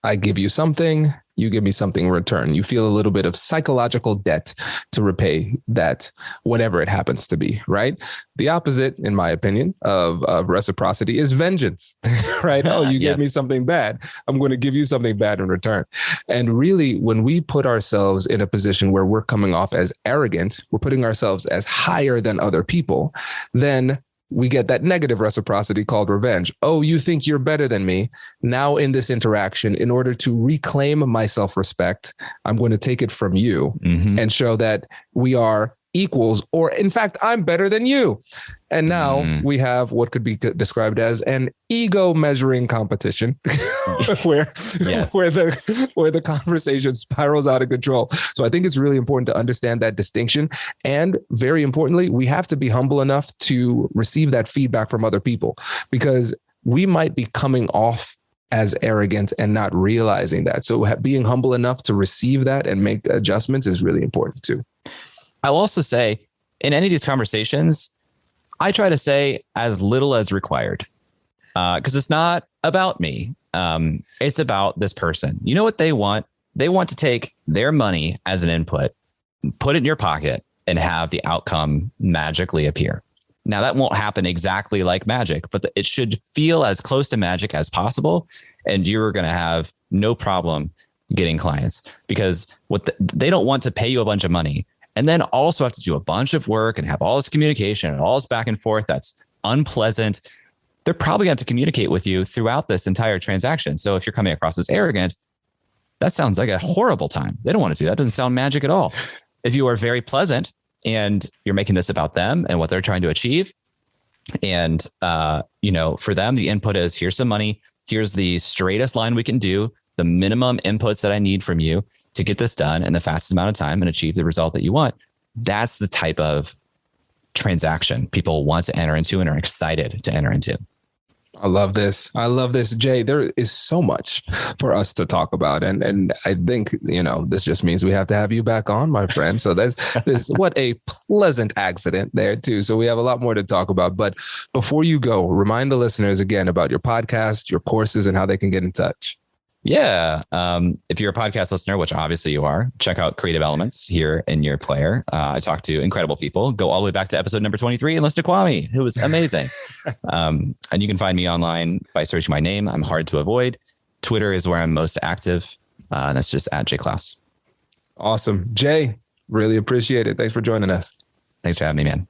I give you something, you give me something in return. You feel a little bit of psychological debt to repay that, whatever it happens to be, right? The opposite, in my opinion, of reciprocity is vengeance, right? Oh, you Yes. gave me something bad. I'm going to give you something bad in return. And really, when we put ourselves in a position where we're coming off as arrogant, we're putting ourselves as higher than other people, then we get that negative reciprocity called revenge. Oh, you think you're better than me. Now in this interaction, in order to reclaim my self-respect, I'm going to take it from you and show that we are equals, or in fact, I'm better than you. And now we have what could be described as an ego measuring competition where the conversation spirals out of control. So I think it's really important to understand that distinction. And very importantly, we have to be humble enough to receive that feedback from other people, because we might be coming off as arrogant and not realizing that. So being humble enough to receive that and make adjustments is really important too. I'll also say, in any of these conversations, I try to say as little as required, because it's not about me. It's about this person. You know what they want? They want to take their money as an input, put it in your pocket, and have the outcome magically appear. Now, that won't happen exactly like magic, but it should feel as close to magic as possible. And you're going to have no problem getting clients, because they don't want to pay you a bunch of money and then also have to do a bunch of work and have all this communication and all this back and forth that's unpleasant. They're probably going to have to communicate with you throughout this entire transaction. So if you're coming across as arrogant, that sounds like a horrible time. They don't want to do that. It doesn't sound magic at all. If you are very pleasant and you're making this about them and what they're trying to achieve, and for them, the input is, here's some money, here's the straightest line we can do, the minimum inputs that I need from you to get this done in the fastest amount of time and achieve the result that you want. That's the type of transaction people want to enter into and are excited to enter into. I love this. Jay. There is so much for us to talk about. And I think, this just means we have to have you back on, my friend. So there's what a pleasant accident there too. So we have a lot more to talk about. But before you go, remind the listeners again about your podcast, your courses, and how they can get in touch. Yeah. If you're a podcast listener, which obviously you are, check out Creative Elements here in your player. I talk to incredible people. Go all the way back to episode number 23 and listen to Kwame, who was amazing. And you can find me online by searching my name. I'm hard to avoid. Twitter is where I'm most active. And that's just @JClaus. Awesome. Jay, really appreciate it. Thanks for joining us. Thanks for having me, man.